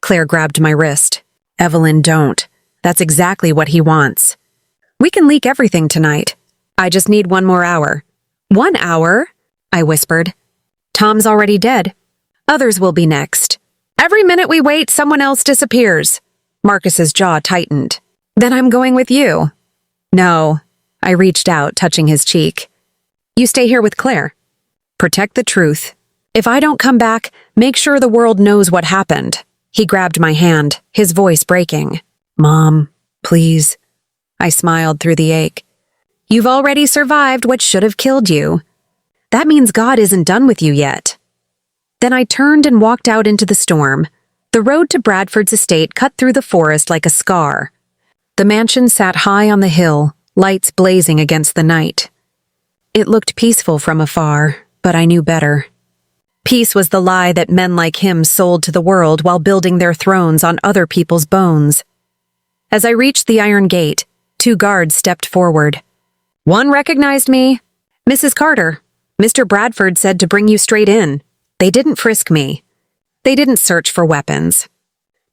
Claire grabbed my wrist. Evelyn, don't. That's exactly what he wants. We can leak everything tonight. I just need 1 more hour. 1 hour? I whispered. Tom's already dead. Others will be next. Every minute we wait, someone else disappears. Marcus's jaw tightened. Then I'm going with you. No. I reached out, touching his cheek. You stay here with Claire. Protect the truth. If I don't come back, make sure the world knows what happened. He grabbed my hand, his voice breaking. Mom, please. I smiled through the ache. You've already survived what should have killed you. That means God isn't done with you yet. Then I turned and walked out into the storm. The road to Bradford's estate cut through the forest like a scar. The mansion sat high on the hill, lights blazing against the night. It looked peaceful from afar, but I knew better. Peace was the lie that men like him sold to the world while building their thrones on other people's bones. As I reached the iron gate, 2 guards stepped forward. One recognized me. Mrs. Carter, Mr. Bradford said to bring you straight in. They didn't frisk me. They didn't search for weapons.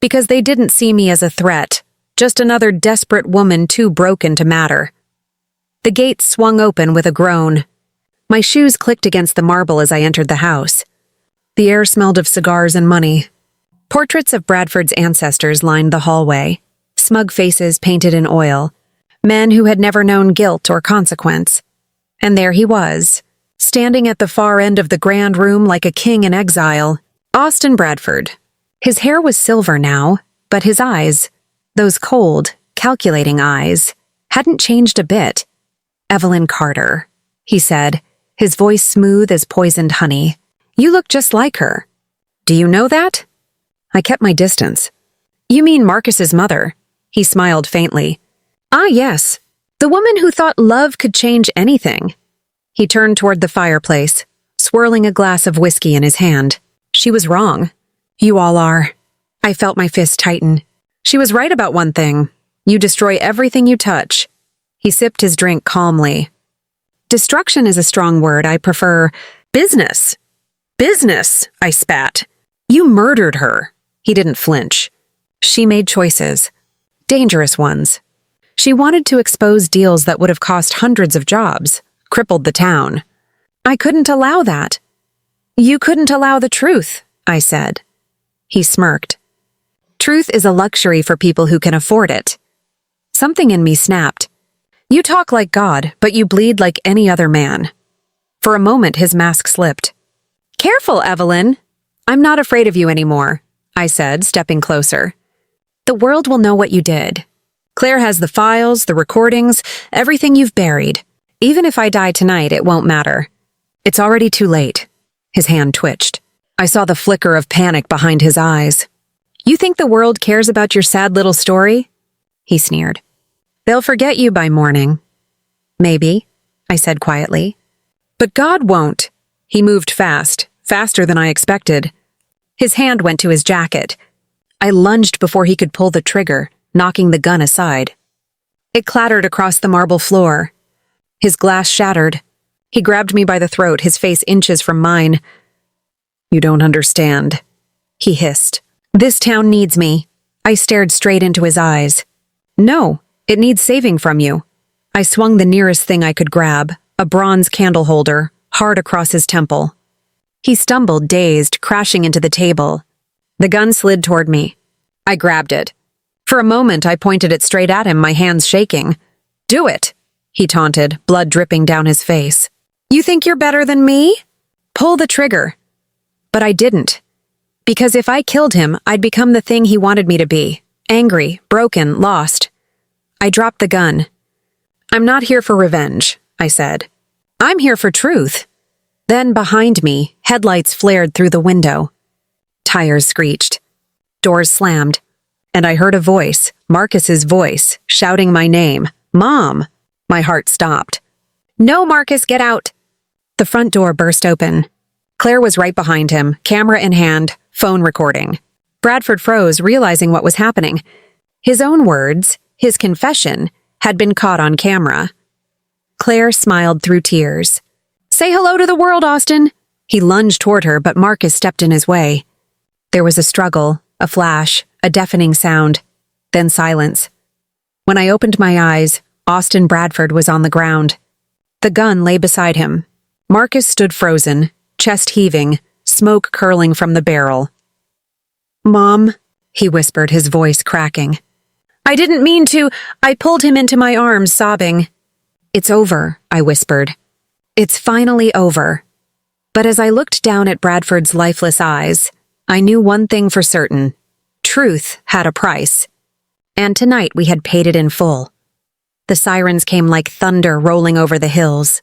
Because they didn't see me as a threat, just another desperate woman too broken to matter. The gate swung open with a groan. My shoes clicked against the marble as I entered the house. The air smelled of cigars and money. Portraits of Bradford's ancestors lined the hallway, smug faces painted in oil, men who had never known guilt or consequence. And there he was, standing at the far end of the grand room like a king in exile. Austin Bradford. His hair was silver now, but his eyes, those cold, calculating eyes, hadn't changed a bit. Evelyn Carter, he said, his voice smooth as poisoned honey. You look just like her. Do you know that? I kept my distance. You mean Marcus's mother? He smiled faintly. Ah, yes. The woman who thought love could change anything. He turned toward the fireplace, swirling a glass of whiskey in his hand. She was wrong. You all are. I felt my fist tighten. She was right about one thing. You destroy everything you touch. He sipped his drink calmly. Destruction is a strong word. I prefer business. Business, I spat. You murdered her. He didn't flinch. She made choices. Dangerous ones. She wanted to expose deals that would have cost hundreds of jobs, crippled the town. I couldn't allow that. You couldn't allow the truth, I said. He smirked. Truth is a luxury for people who can afford it. Something in me snapped. You talk like God, but you bleed like any other man. For a moment, his mask slipped. Careful, Evelyn. I'm not afraid of you anymore, I said, stepping closer. The world will know what you did. Claire has the files, the recordings, everything you've buried. Even if I die tonight, it won't matter. It's already too late. His hand twitched. I saw the flicker of panic behind his eyes. You think the world cares about your sad little story? He sneered. They'll forget you by morning. Maybe, I said quietly. But God won't. He moved fast, faster than I expected. His hand went to his jacket. I lunged before he could pull the trigger, knocking the gun aside. It clattered across the marble floor. His glass shattered. He grabbed me by the throat, his face inches from mine. You don't understand, he hissed. This town needs me. I stared straight into his eyes. No, it needs saving from you. I swung the nearest thing I could grab, a bronze candle holder, hard across his temple. He stumbled, dazed, crashing into the table. The gun slid toward me. I grabbed it. For a moment, I pointed it straight at him, my hands shaking. Do it, he taunted, blood dripping down his face. You think you're better than me? Pull the trigger. But I didn't. Because if I killed him, I'd become the thing he wanted me to be. Angry, broken, lost. I dropped the gun. I'm not here for revenge, I said. I'm here for truth. Then behind me, headlights flared through the window. Tires screeched. Doors slammed. And I heard a voice, Marcus's voice, shouting my name. Mom! My heart stopped. No, Marcus, get out! The front door burst open. Claire was right behind him, camera in hand, phone recording. Bradford froze, realizing what was happening. His own words, his confession, had been caught on camera. Claire smiled through tears. Say hello to the world, Austin! He lunged toward her, but Marcus stepped in his way. There was a struggle, a flash, a deafening sound, then silence. When I opened my eyes, Austin Bradford was on the ground. The gun lay beside him. Marcus stood frozen, chest heaving, smoke curling from the barrel. Mom, he whispered, his voice cracking. I didn't mean to. I pulled him into my arms, sobbing. It's over, I whispered. It's finally over. But as I looked down at Bradford's lifeless eyes, I knew one thing for certain. Truth had a price. And tonight we had paid it in full. The sirens came like thunder rolling over the hills.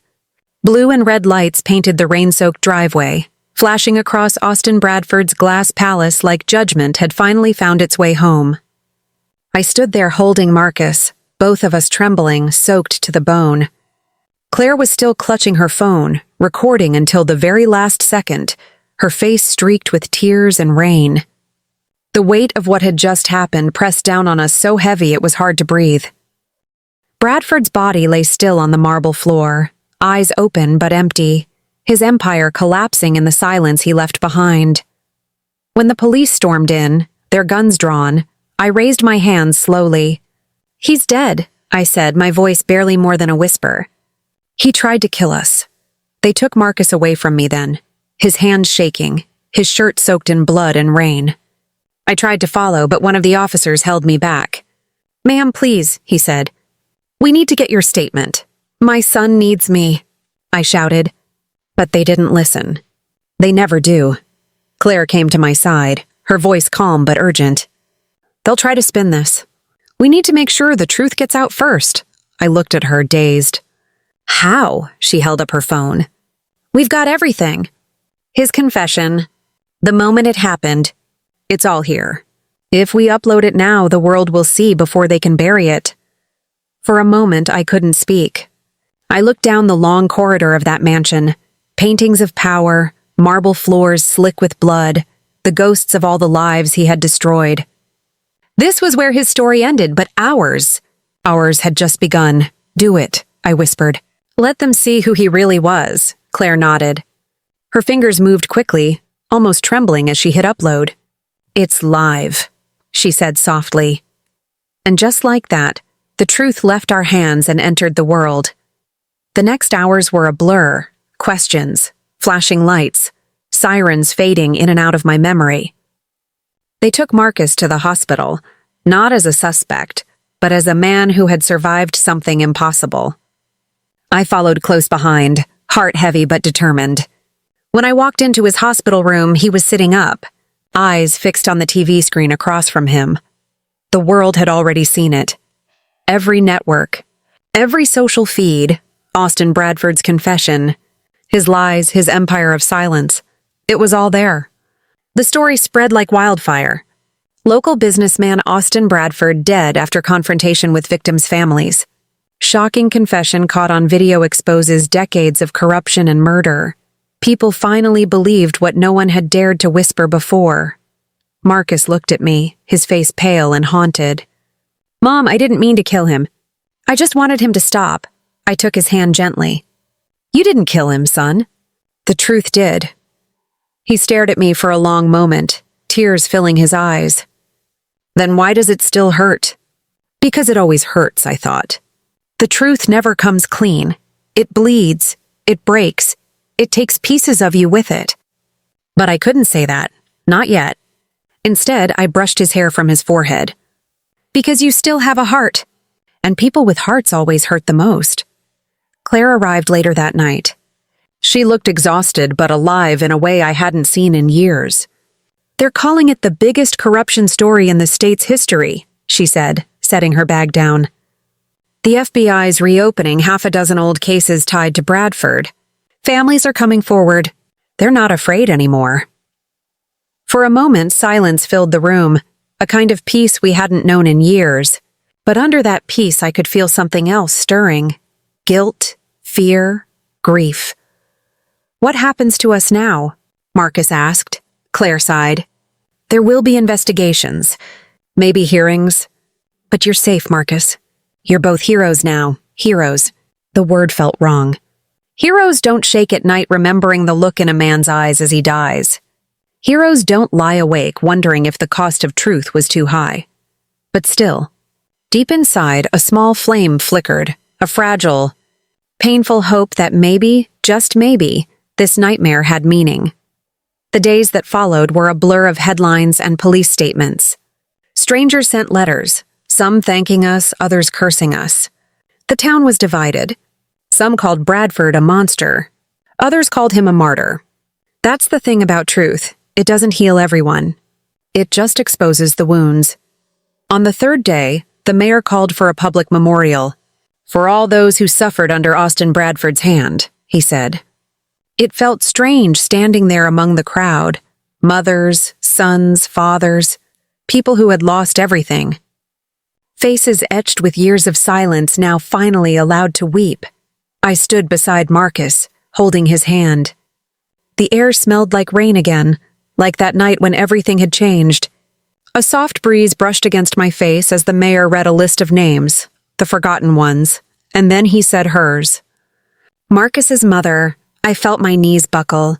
Blue and red lights painted the rain-soaked driveway, flashing across Austin Bradford's glass palace like judgment had finally found its way home. I stood there holding Marcus, both of us trembling, soaked to the bone. Claire was still clutching her phone, recording until the very last second, her face streaked with tears and rain. The weight of what had just happened pressed down on us so heavy it was hard to breathe. Bradford's body lay still on the marble floor, eyes open but empty, his empire collapsing in the silence he left behind. When the police stormed in, their guns drawn, I raised my hands slowly. He's dead, I said, my voice barely more than a whisper. He tried to kill us. They took Marcus away from me then, his hands shaking, his shirt soaked in blood and rain. I tried to follow, but one of the officers held me back. Ma'am, please, he said. We need to get your statement. My son needs me, I shouted. But they didn't listen. They never do. Claire came to my side, her voice calm but urgent. They'll try to spin this. We need to make sure the truth gets out first. I looked at her, dazed. How? She held up her phone. We've got everything. His confession. The moment it happened. It's all here. If we upload it now, the world will see before they can bury it. For a moment, I couldn't speak. I looked down the long corridor of that mansion, paintings of power, marble floors slick with blood, the ghosts of all the lives he had destroyed. This was where his story ended, but ours had just begun. Do it, I whispered. Let them see who he really was, Claire nodded. Her fingers moved quickly, almost trembling as she hit upload. It's live, she said softly. And just like that, the truth left our hands and entered the world. The next hours were a blur, questions, flashing lights, sirens fading in and out of my memory. They took Marcus to the hospital, not as a suspect, but as a man who had survived something impossible. I followed close behind, heart heavy but determined. When I walked into his hospital room, he was sitting up, eyes fixed on the TV screen across from him. The world had already seen it. Every network, every social feed, Austin Bradford's confession, his lies, his empire of silence. It was all there. The story spread like wildfire. Local businessman Austin Bradford dead after confrontation with victims' families. Shocking confession caught on video exposes decades of corruption and murder. People finally believed what no one had dared to whisper before. Marcus looked at me, his face pale and haunted. Mom, I didn't mean to kill him. I just wanted him to stop. I took his hand gently. You didn't kill him, son. The truth did. He stared at me for a long moment, tears filling his eyes. Then why does it still hurt? Because it always hurts, I thought. The truth never comes clean. It bleeds. It breaks. It takes pieces of you with it. But I couldn't say that. Not yet. Instead, I brushed his hair from his forehead. Because you still have a heart. And people with hearts always hurt the most. Claire arrived later that night. She looked exhausted but alive in a way I hadn't seen in years. They're calling it the biggest corruption story in the state's history, she said, setting her bag down. The FBI's reopening half a dozen old cases tied to Bradford. Families are coming forward. They're not afraid anymore. For a moment, silence filled the room, a kind of peace we hadn't known in years. But under that peace, I could feel something else stirring. Guilt, fear, grief. What happens to us now? Marcus asked. Claire sighed. There will be investigations. Maybe hearings. But you're safe, Marcus. You're both heroes now. Heroes. The word felt wrong. Heroes don't shake at night remembering the look in a man's eyes as he dies. Heroes don't lie awake wondering if the cost of truth was too high. But still, deep inside, a small flame flickered, a fragile, painful hope that maybe, just maybe, this nightmare had meaning. The days that followed were a blur of headlines and police statements. Strangers sent letters, some thanking us, others cursing us. The town was divided. Some called Bradford a monster. Others called him a martyr. That's the thing about truth. It doesn't heal everyone. It just exposes the wounds. On the third day, the mayor called for a public memorial. For all those who suffered under Austin Bradford's hand, he said. It felt strange standing there among the crowd. Mothers, sons, fathers, people who had lost everything. Faces etched with years of silence now finally allowed to weep. I stood beside Marcus, holding his hand. The air smelled like rain again, like that night when everything had changed. A soft breeze brushed against my face as the mayor read a list of names, the forgotten ones, and then he said hers. Marcus's mother. I felt my knees buckle.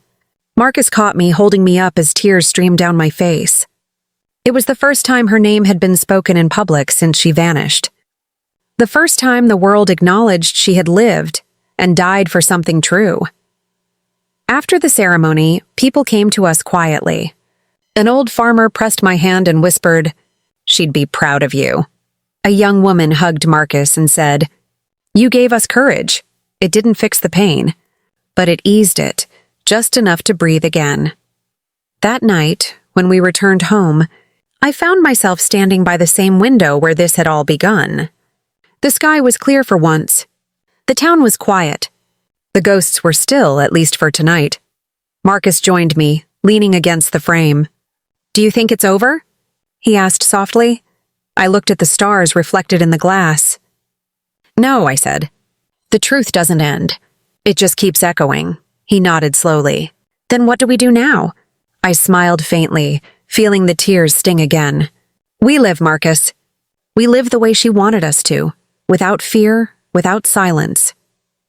Marcus caught me, holding me up as tears streamed down my face. It was the first time her name had been spoken in public since she vanished. The first time the world acknowledged she had lived and died for something true. After the ceremony, people came to us quietly. An old farmer pressed my hand and whispered, "She'd be proud of you." A young woman hugged Marcus and said, "You gave us courage. It didn't fix the pain, but it eased it, just enough to breathe again." That night, when we returned home, I found myself standing by the same window where this had all begun. The sky was clear for once. The town was quiet. The ghosts were still, at least for tonight. Marcus joined me, leaning against the frame. "Do you think it's over?" he asked softly. I looked at the stars reflected in the glass. No, I said. The truth doesn't end. It just keeps echoing. He nodded slowly. Then what do we do now? I smiled faintly, feeling the tears sting again. We live, Marcus. We live the way she wanted us to, without fear, without silence.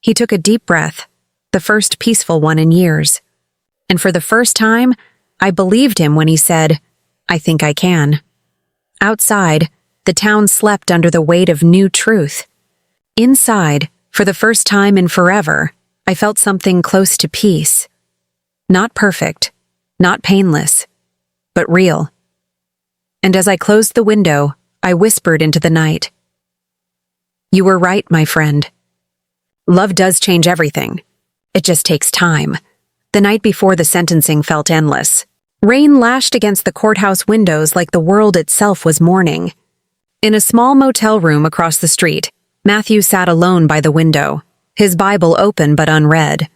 He took a deep breath, the first peaceful one in years. And for the first time, I believed him when he said, I think I can. Outside, the town slept under the weight of new truth. Inside, for the first time in forever, I felt something close to peace. Not perfect, not painless, but real. And as I closed the window, I whispered into the night. You were right, my friend. Love does change everything. It just takes time. The night before the sentencing felt endless. Rain lashed against the courthouse windows like the world itself was mourning. In a small motel room across the street, Matthew sat alone by the window, his Bible open but unread.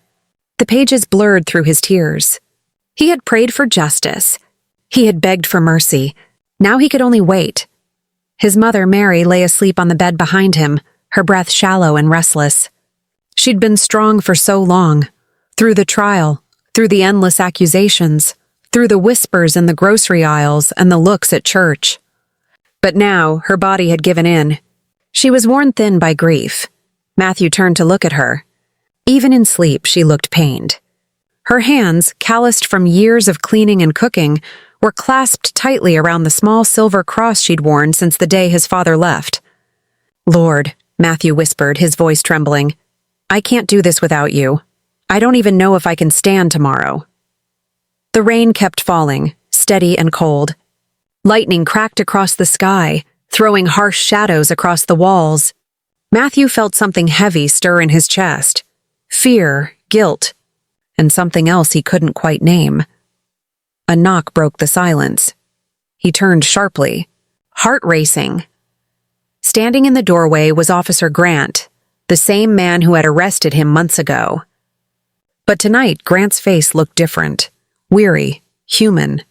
The pages blurred through his tears. He had prayed for justice. He had begged for mercy. Now he could only wait. His mother, Mary, lay asleep on the bed behind him, her breath shallow and restless. She'd been strong for so long, through the trial, through the endless accusations, through the whispers in the grocery aisles and the looks at church. But now her body had given in. She was worn thin by grief. Matthew turned to look at her. Even in sleep, she looked pained. Her hands, calloused from years of cleaning and cooking, were clasped tightly around the small silver cross she'd worn since the day his father left. Lord, Matthew whispered, his voice trembling, I can't do this without you. I don't even know if I can stand tomorrow. The rain kept falling, steady and cold. Lightning cracked across the sky, throwing harsh shadows across the walls. Matthew felt something heavy stir in his chest. Fear, guilt, and something else he couldn't quite name. A knock broke the silence. He turned sharply, heart racing. Standing in the doorway was Officer Grant, the same man who had arrested him months ago. But tonight, Grant's face looked different, weary, human.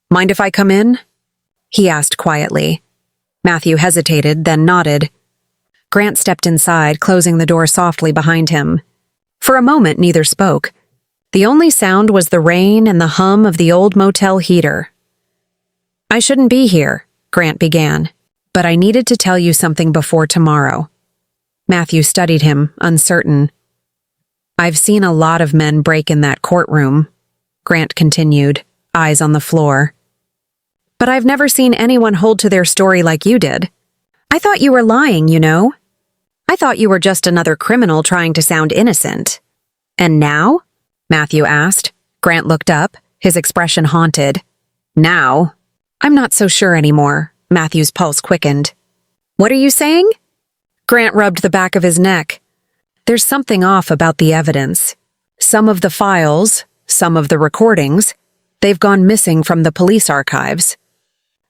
Mind if I come in? He asked quietly. Matthew hesitated, then nodded. Grant stepped inside, closing the door softly behind him. For a moment, neither spoke. The only sound was the rain and the hum of the old motel heater. I shouldn't be here, Grant began, but I needed to tell you something before tomorrow. Matthew studied him, uncertain. I've seen a lot of men break in that courtroom, Grant continued, eyes on the floor. But I've never seen anyone hold to their story like you did. I thought you were lying, you know? I thought you were just another criminal trying to sound innocent. And now? Matthew asked. Grant looked up, his expression haunted. Now? I'm not so sure anymore. Matthew's pulse quickened. What are you saying? Grant rubbed the back of his neck. There's something off about the evidence. Some of the files, some of the recordings, they've gone missing from the police archives.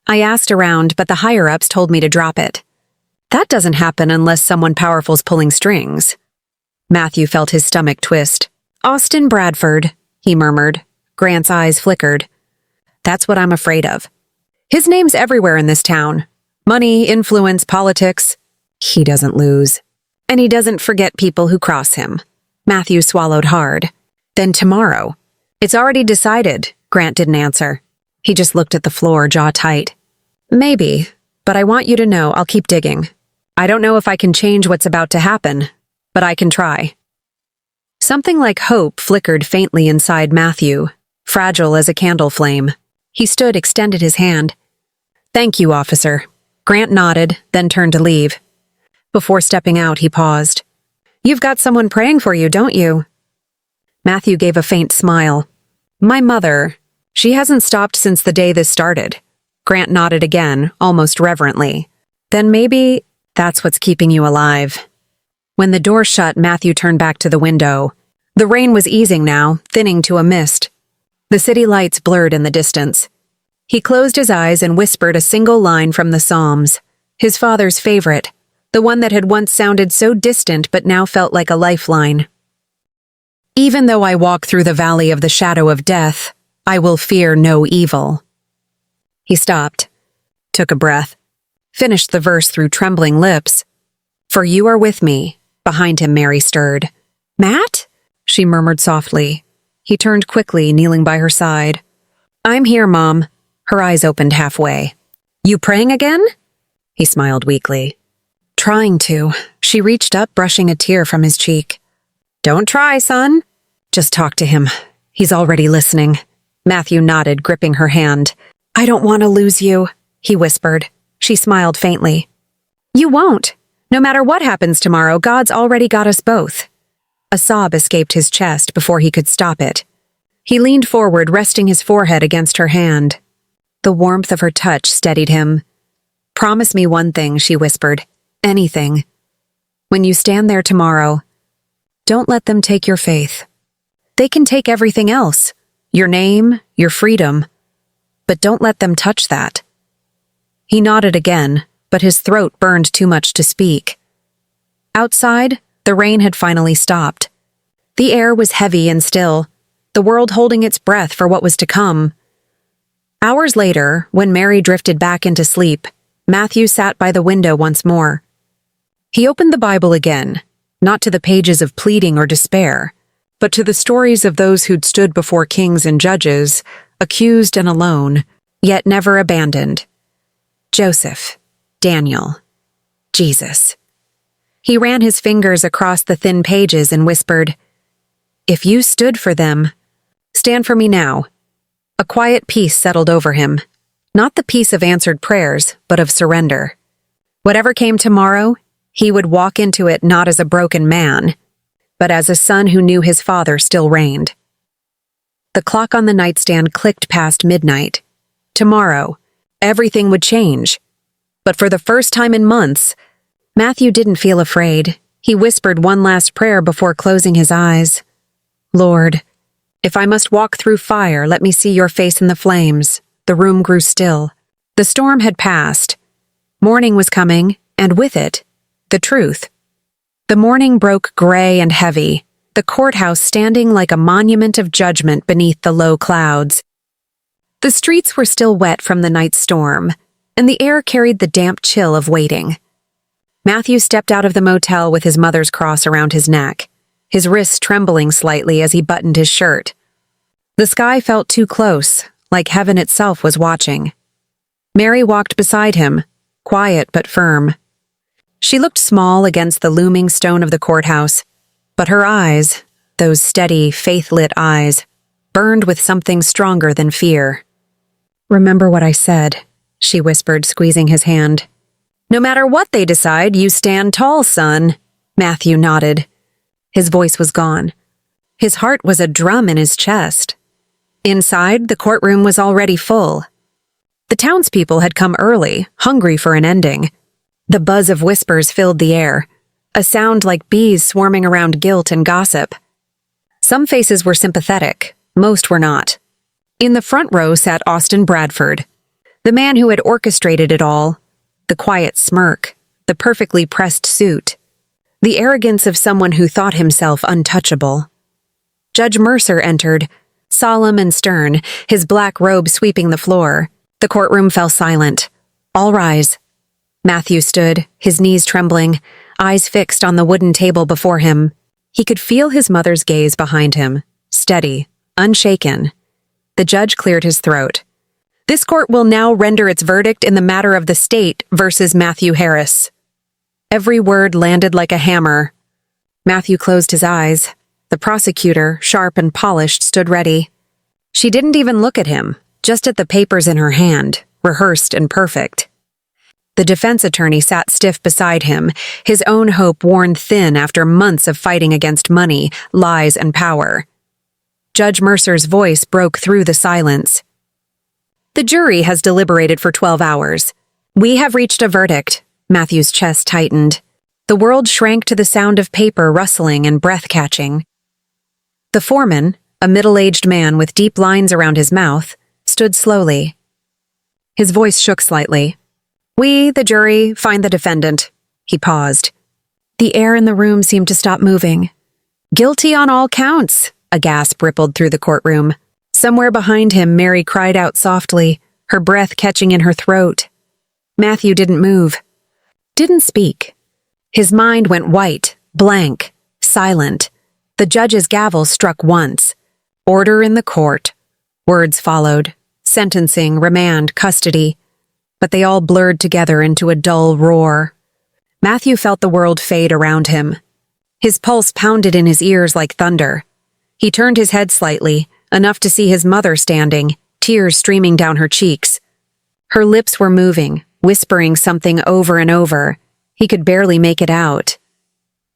I asked around, but the higher-ups told me to drop it. That doesn't happen unless someone powerful's pulling strings. Matthew felt his stomach twist. Austin Bradford, he murmured. Grant's eyes flickered. That's what I'm afraid of. His name's everywhere in this town. Money, influence, politics. He doesn't lose. And he doesn't forget people who cross him. Matthew swallowed hard. Then tomorrow. It's already decided, Grant didn't answer. He just looked at the floor, jaw tight. Maybe, but I want you to know I'll keep digging. I don't know if I can change what's about to happen, but I can try. Something like hope flickered faintly inside Matthew, fragile as a candle flame. He stood, extended his hand. Thank you, officer. Grant nodded, then turned to leave. Before stepping out, he paused. You've got someone praying for you, don't you? Matthew gave a faint smile. My mother. She hasn't stopped since the day this started. Grant nodded again, almost reverently. Then maybe that's what's keeping you alive. When the door shut, Matthew turned back to the window. The rain was easing now, thinning to a mist. The city lights blurred in the distance. He closed his eyes and whispered a single line from the Psalms, his father's favorite, the one that had once sounded so distant but now felt like a lifeline. Even though I walk through the valley of the shadow of death, I will fear no evil. He stopped, took a breath, finished the verse through trembling lips. For you are with me. Behind him, Mary stirred. Matt? She murmured softly. He turned quickly, kneeling by her side. I'm here, Mom. Her eyes opened halfway. You praying again? He smiled weakly. Trying to. She reached up, brushing a tear from his cheek. Don't try, son. Just talk to him. He's already listening. Matthew nodded, gripping her hand. I don't want to lose you, he whispered. She smiled faintly. You won't. No matter what happens tomorrow, God's already got us both. A sob escaped his chest before he could stop it. He leaned forward, resting his forehead against her hand. The warmth of her touch steadied him. Promise me one thing, she whispered. Anything. When you stand there tomorrow, don't let them take your faith. They can take everything else, your name, your freedom, but don't let them touch that. He nodded again, but his throat burned too much to speak. Outside, the rain had finally stopped. The air was heavy and still, the world holding its breath for what was to come. Hours later, when Mary drifted back into sleep, Matthew sat by the window once more. He opened the Bible again, not to the pages of pleading or despair, but to the stories of those who'd stood before kings and judges, accused and alone, yet never abandoned. Joseph, Daniel, Jesus. He ran his fingers across the thin pages and whispered, If you stood for them, stand for me now. A quiet peace settled over him, not the peace of answered prayers, but of surrender. Whatever came tomorrow, he would walk into it not as a broken man, but as a son who knew his father still reigned. The clock on the nightstand clicked past midnight. Tomorrow, everything would change. But for the first time in months, Matthew didn't feel afraid. He whispered one last prayer before closing his eyes. Lord, if I must walk through fire, let me see your face in the flames. The room grew still. The storm had passed. Morning was coming, and with it, the truth. The morning broke gray and heavy, the courthouse standing like a monument of judgment beneath the low clouds. The streets were still wet from the night's storm, and the air carried the damp chill of waiting. Matthew stepped out of the motel with his mother's cross around his neck, his wrists trembling slightly as he buttoned his shirt. The sky felt too close, like heaven itself was watching. Mary walked beside him, quiet but firm. She looked small against the looming stone of the courthouse, but her eyes, those steady, faith-lit eyes, burned with something stronger than fear. Remember what I said, she whispered, squeezing his hand. No matter what they decide, you stand tall, son. Matthew nodded. His voice was gone. His heart was a drum in his chest. Inside, the courtroom was already full. The townspeople had come early, hungry for an ending. The buzz of whispers filled the air, a sound like bees swarming around guilt and gossip. Some faces were sympathetic, most were not. In the front row sat Austin Bradford, the man who had orchestrated it all, the quiet smirk, the perfectly pressed suit, the arrogance of someone who thought himself untouchable. Judge Mercer entered, solemn and stern, his black robe sweeping the floor. The courtroom fell silent. All rise. Matthew stood, his knees trembling, eyes fixed on the wooden table before him. He could feel his mother's gaze behind him, steady, unshaken. The judge cleared his throat. This court will now render its verdict in the matter of the state versus Matthew Harris. Every word landed like a hammer. Matthew closed his eyes. The prosecutor, sharp and polished, stood ready. She didn't even look at him, just at the papers in her hand, rehearsed and perfect. The defense attorney sat stiff beside him, his own hope worn thin after months of fighting against money, lies, and power. Judge Mercer's voice broke through the silence. The jury has deliberated for 12 hours. We have reached a verdict. Matthew's chest tightened. The world shrank to the sound of paper rustling and breath-catching. The foreman, a middle-aged man with deep lines around his mouth, stood slowly. His voice shook slightly. We, the jury, find the defendant. He paused. The air in the room seemed to stop moving. Guilty on all counts, a gasp rippled through the courtroom. Somewhere behind him, Mary cried out softly, her breath catching in her throat. Matthew didn't move. Didn't speak. His mind went white, blank, silent. The judge's gavel struck once. Order in the court. Words followed. Sentencing, remand, custody. But they all blurred together into a dull roar. Matthew felt the world fade around him. His pulse pounded in his ears like thunder. He turned his head slightly, enough to see his mother standing, tears streaming down her cheeks. Her lips were moving, whispering something over and over. He could barely make it out.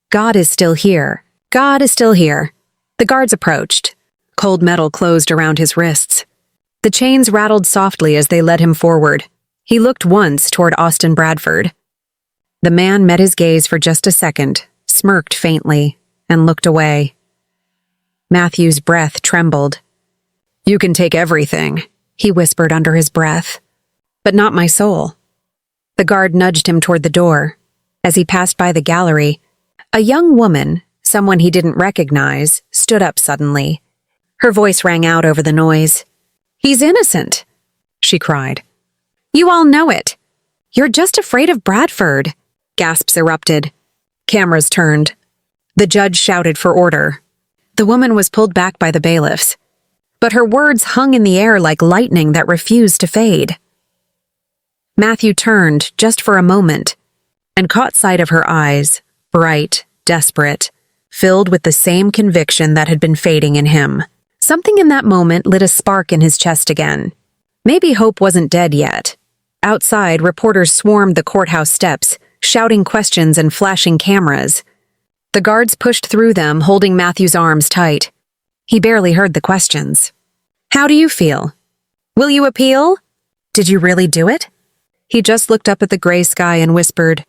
God is still here. God is still here. The guards approached. Cold metal closed around his wrists. The chains rattled softly as they led him forward. He looked once toward Austin Bradford. The man met his gaze for just a second, smirked faintly, and looked away. Matthew's breath trembled. "You can take everything," he whispered under his breath. "But not my soul." The guard nudged him toward the door. As he passed by the gallery, a young woman, someone he didn't recognize, stood up suddenly. Her voice rang out over the noise. "He's innocent," she cried. "You all know it. You're just afraid of Bradford." Gasps erupted. Cameras turned. The judge shouted for order. The woman was pulled back by the bailiffs, but her words hung in the air like lightning that refused to fade. Matthew turned just for a moment and caught sight of her eyes, bright, desperate, filled with the same conviction that had been fading in him. Something in that moment lit a spark in his chest again. Maybe hope wasn't dead yet. Outside, reporters swarmed the courthouse steps, shouting questions and flashing cameras. The guards pushed through them, holding Matthew's arms tight. He barely heard the questions. "How do you feel? Will you appeal? Did you really do it?" He just looked up at the gray sky and whispered,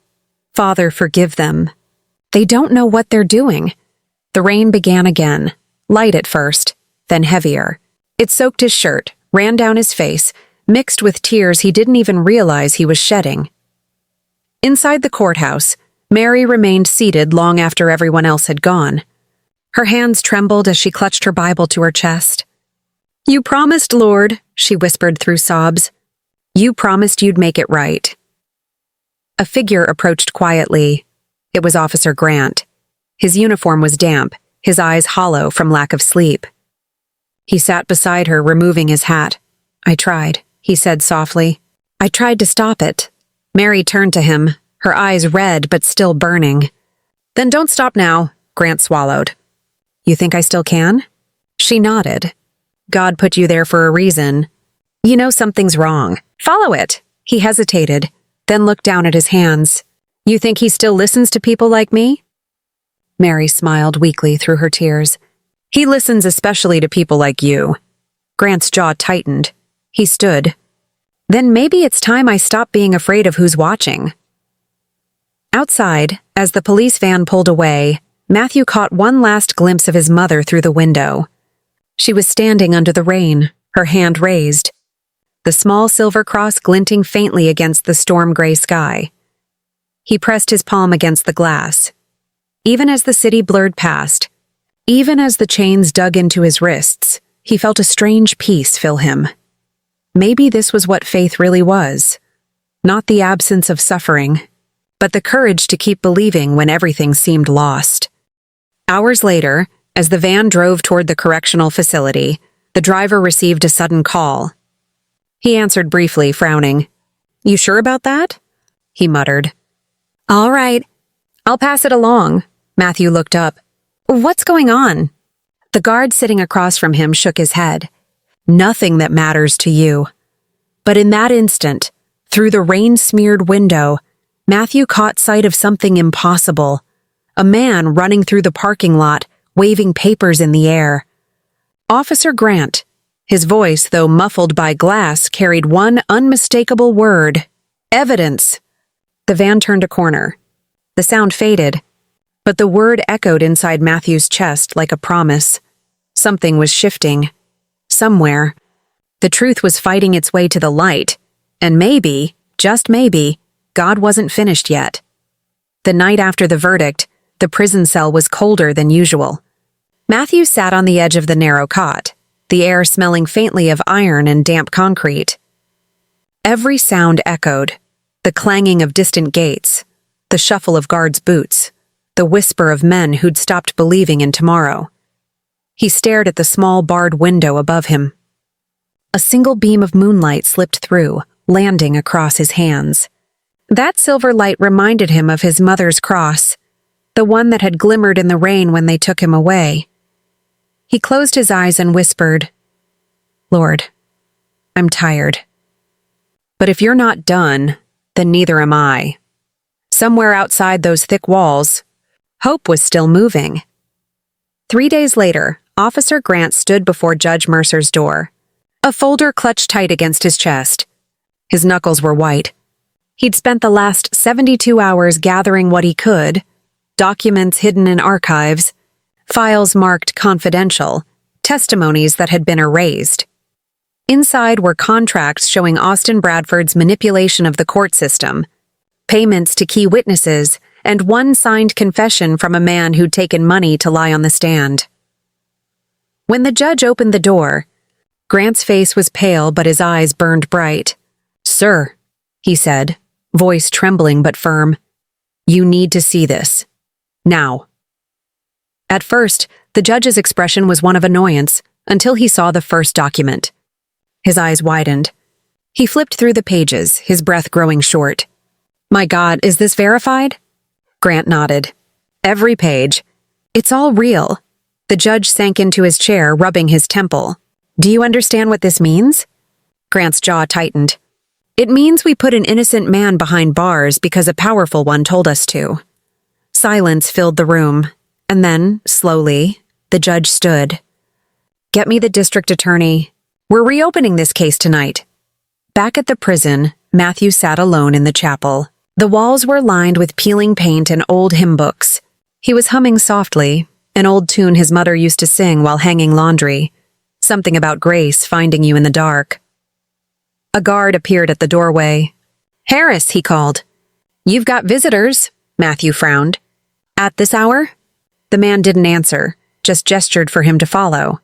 "Father, forgive them. They don't know what they're doing." The rain began again, light at first, then heavier. It soaked his shirt, ran down his face, mixed with tears he didn't even realize he was shedding. Inside the courthouse, Mary remained seated long after everyone else had gone. Her hands trembled as she clutched her Bible to her chest. "You promised, Lord," she whispered through sobs. "You promised you'd make it right." A figure approached quietly. It was Officer Grant. His uniform was damp, his eyes hollow from lack of sleep. He sat beside her, removing his hat. "I tried," he said softly. "I tried to stop it." Mary turned to him, her eyes red but still burning. "Then don't stop now," Grant swallowed. "You think I still can?" She nodded. "God put you there for a reason. You know something's wrong. Follow it." He hesitated, then looked down at his hands. "You think he still listens to people like me?" Mary smiled weakly through her tears. "He listens especially to people like you." Grant's jaw tightened. He stood. "Then maybe it's time I stop being afraid of who's watching." Outside, as the police van pulled away, Matthew caught one last glimpse of his mother through the window. She was standing under the rain, her hand raised, the small silver cross glinting faintly against the storm-gray sky. He pressed his palm against the glass. Even as the city blurred past, even as the chains dug into his wrists, he felt a strange peace fill him. Maybe this was what faith really was. Not the absence of suffering, but the courage to keep believing when everything seemed lost. Hours later, as the van drove toward the correctional facility, the driver received a sudden call. He answered briefly, frowning. "You sure about that?" he muttered. "All right. I'll pass it along." Matthew looked up. "What's going on?" The guard sitting across from him shook his head. "Nothing that matters to you." But in that instant, through the rain-smeared window, Matthew caught sight of something impossible. A man running through the parking lot, waving papers in the air. Officer Grant. His voice, though muffled by glass, carried one unmistakable word. "Evidence." The van turned a corner. The sound faded, but the word echoed inside Matthew's chest like a promise. Something was shifting. Somewhere. The truth was fighting its way to the light, and maybe, just maybe, God wasn't finished yet. The night after the verdict, the prison cell was colder than usual. Matthew sat on the edge of the narrow cot, the air smelling faintly of iron and damp concrete. Every sound echoed, the clanging of distant gates, the shuffle of guards' boots, the whisper of men who'd stopped believing in tomorrow. He stared at the small barred window above him. A single beam of moonlight slipped through, landing across his hands. That silver light reminded him of his mother's cross, the one that had glimmered in the rain when they took him away. He closed his eyes and whispered, "Lord, I'm tired. But if you're not done, then neither am I." Somewhere outside those thick walls, hope was still moving. 3 days later, Officer Grant stood before Judge Mercer's door, a folder clutched tight against his chest. His knuckles were white. He'd spent the last 72 hours gathering what he could, documents hidden in archives, files marked confidential, testimonies that had been erased. Inside were contracts showing Austin Bradford's manipulation of the court system, payments to key witnesses, and one signed confession from a man who'd taken money to lie on the stand. When the judge opened the door, Grant's face was pale but his eyes burned bright. "Sir," he said, voice trembling but firm, "you need to see this. Now." At first, the judge's expression was one of annoyance until he saw the first document. His eyes widened. He flipped through the pages, his breath growing short. "My God, is this verified?" Grant nodded. "Every page. It's all real." The judge sank into his chair, rubbing his temple. "Do you understand what this means?" Grant's jaw tightened. "It means we put an innocent man behind bars because a powerful one told us to." Silence filled the room, and then, slowly, the judge stood. "Get me the district attorney. We're reopening this case tonight." Back at the prison, Matthew sat alone in the chapel. The walls were lined with peeling paint and old hymn books. He was humming softly, an old tune his mother used to sing while hanging laundry, something about grace finding you in the dark. A guard appeared at the doorway. "Harris," he called. "You've got visitors," Matthew frowned. "At this hour?" The man didn't answer, just gestured for him to follow.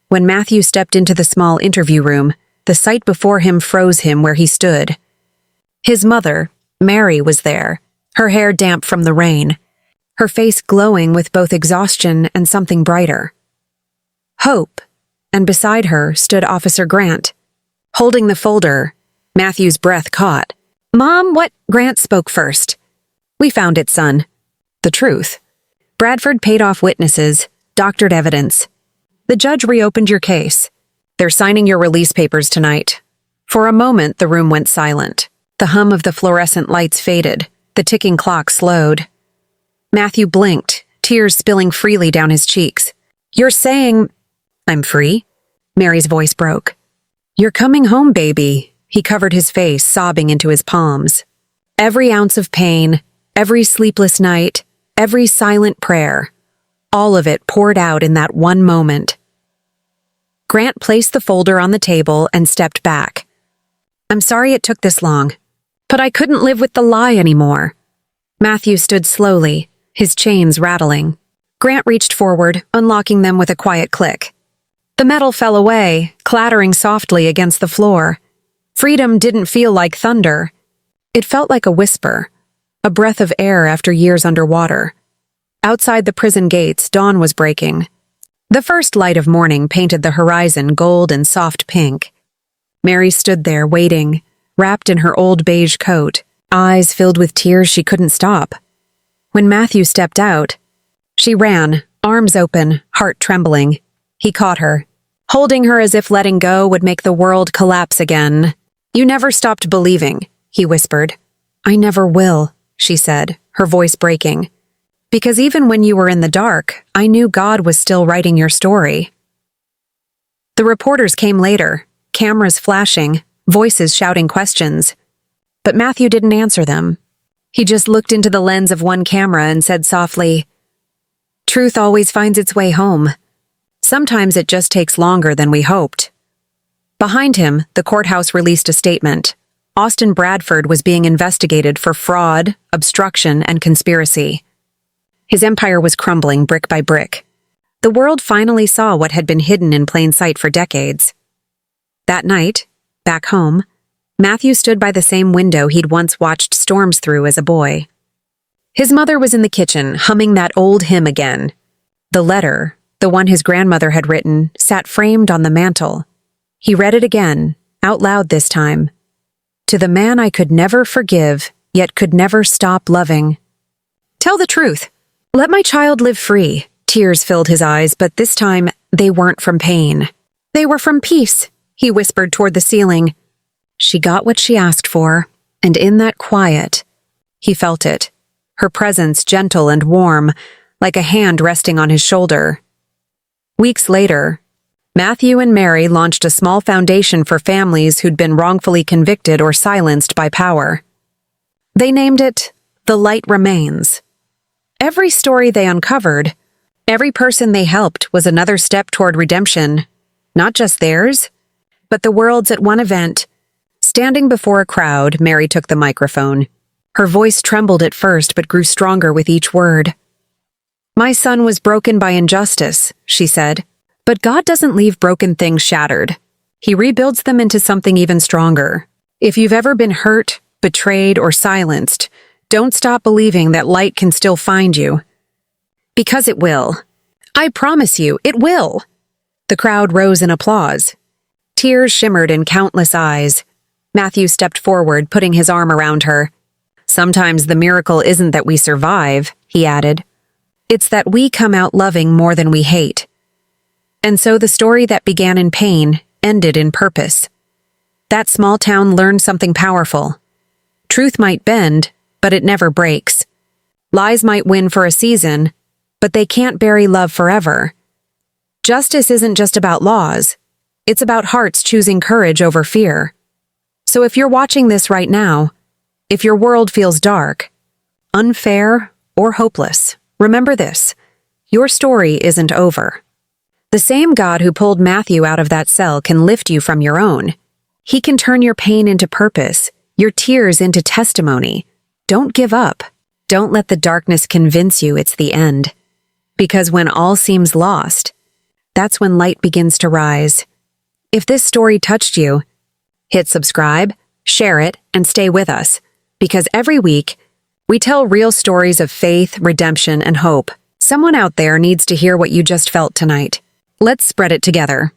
When Matthew stepped into the small interview room, the sight before him froze him where he stood. His mother, Mary, was there, her hair damp from the rain, her face glowing with both exhaustion and something brighter. Hope, and beside her stood Officer Grant. Holding the folder, Matthew's breath caught. "Mom, what?" Grant spoke first. "We found it, son. The truth. Bradford paid off witnesses, doctored evidence. The judge reopened your case. They're signing your release papers tonight." For a moment, the room went silent. The hum of the fluorescent lights faded. The ticking clock slowed. Matthew blinked, tears spilling freely down his cheeks. "You're saying—" "I'm free?" Mary's voice broke. "You're coming home, baby." He covered his face, sobbing into his palms. Every ounce of pain, every sleepless night, every silent prayer, all of it poured out in that one moment. Grant placed the folder on the table and stepped back. "I'm sorry it took this long, but I couldn't live with the lie anymore." Matthew stood slowly, his chains rattling. Grant reached forward, unlocking them with a quiet click. The metal fell away, clattering softly against the floor. Freedom didn't feel like thunder. It felt like a whisper, a breath of air after years underwater. Outside the prison gates, dawn was breaking. The first light of morning painted the horizon gold and soft pink. Mary stood there, waiting, wrapped in her old beige coat, eyes filled with tears she couldn't stop. When Matthew stepped out, she ran, arms open, heart trembling. He caught her, holding her as if letting go would make the world collapse again. "You never stopped believing," he whispered. "I never will," she said, her voice breaking. "Because even when you were in the dark, I knew God was still writing your story." The reporters came later, cameras flashing, voices shouting questions. But Matthew didn't answer them. He just looked into the lens of one camera and said softly, "Truth always finds its way home. Sometimes it just takes longer than we hoped." Behind him, the courthouse released a statement. Austin Bradford was being investigated for fraud, obstruction, and conspiracy. His empire was crumbling brick by brick. The world finally saw what had been hidden in plain sight for decades. That night, back home, Matthew stood by the same window he'd once watched storms through as a boy. His mother was in the kitchen, humming that old hymn again. The letter, the one his grandmother had written, sat framed on the mantel. He read it again, out loud this time. To the man I could never forgive, yet could never stop loving. Tell the truth. Let my child live free. Tears filled his eyes, but this time they weren't from pain. They were from peace, he whispered toward the ceiling. She got what she asked for, and in that quiet, he felt it, her presence gentle and warm, like a hand resting on his shoulder. Weeks later, Matthew and Mary launched a small foundation for families who'd been wrongfully convicted or silenced by power. They named it The Light Remains. Every story they uncovered, every person they helped was another step toward redemption, not just theirs, but the world's. At one event, standing before a crowd, Mary took the microphone. Her voice trembled at first but grew stronger with each word. My son was broken by injustice, she said, but God doesn't leave broken things shattered. He rebuilds them into something even stronger. If you've ever been hurt, betrayed, or silenced, don't stop believing that light can still find you. Because it will. I promise you, it will. The crowd rose in applause. Tears shimmered in countless eyes. Matthew stepped forward, putting his arm around her. Sometimes the miracle isn't that we survive, he added. It's that we come out loving more than we hate. And so the story that began in pain ended in purpose. That small town learned something powerful. Truth might bend, but it never breaks. Lies might win for a season, but they can't bury love forever. Justice isn't just about laws. It's about hearts choosing courage over fear. So if you're watching this right now, if your world feels dark, unfair, or hopeless, remember this: your story isn't over. The same God who pulled Matthew out of that cell can lift you from your own. He can turn your pain into purpose, your tears into testimony. Don't give up. Don't let the darkness convince you it's the end. Because when all seems lost, that's when light begins to rise. If this story touched you, hit subscribe, share it, and stay with us. Because every week, we tell real stories of faith, redemption, and hope. Someone out there needs to hear what you just felt tonight. Let's spread it together.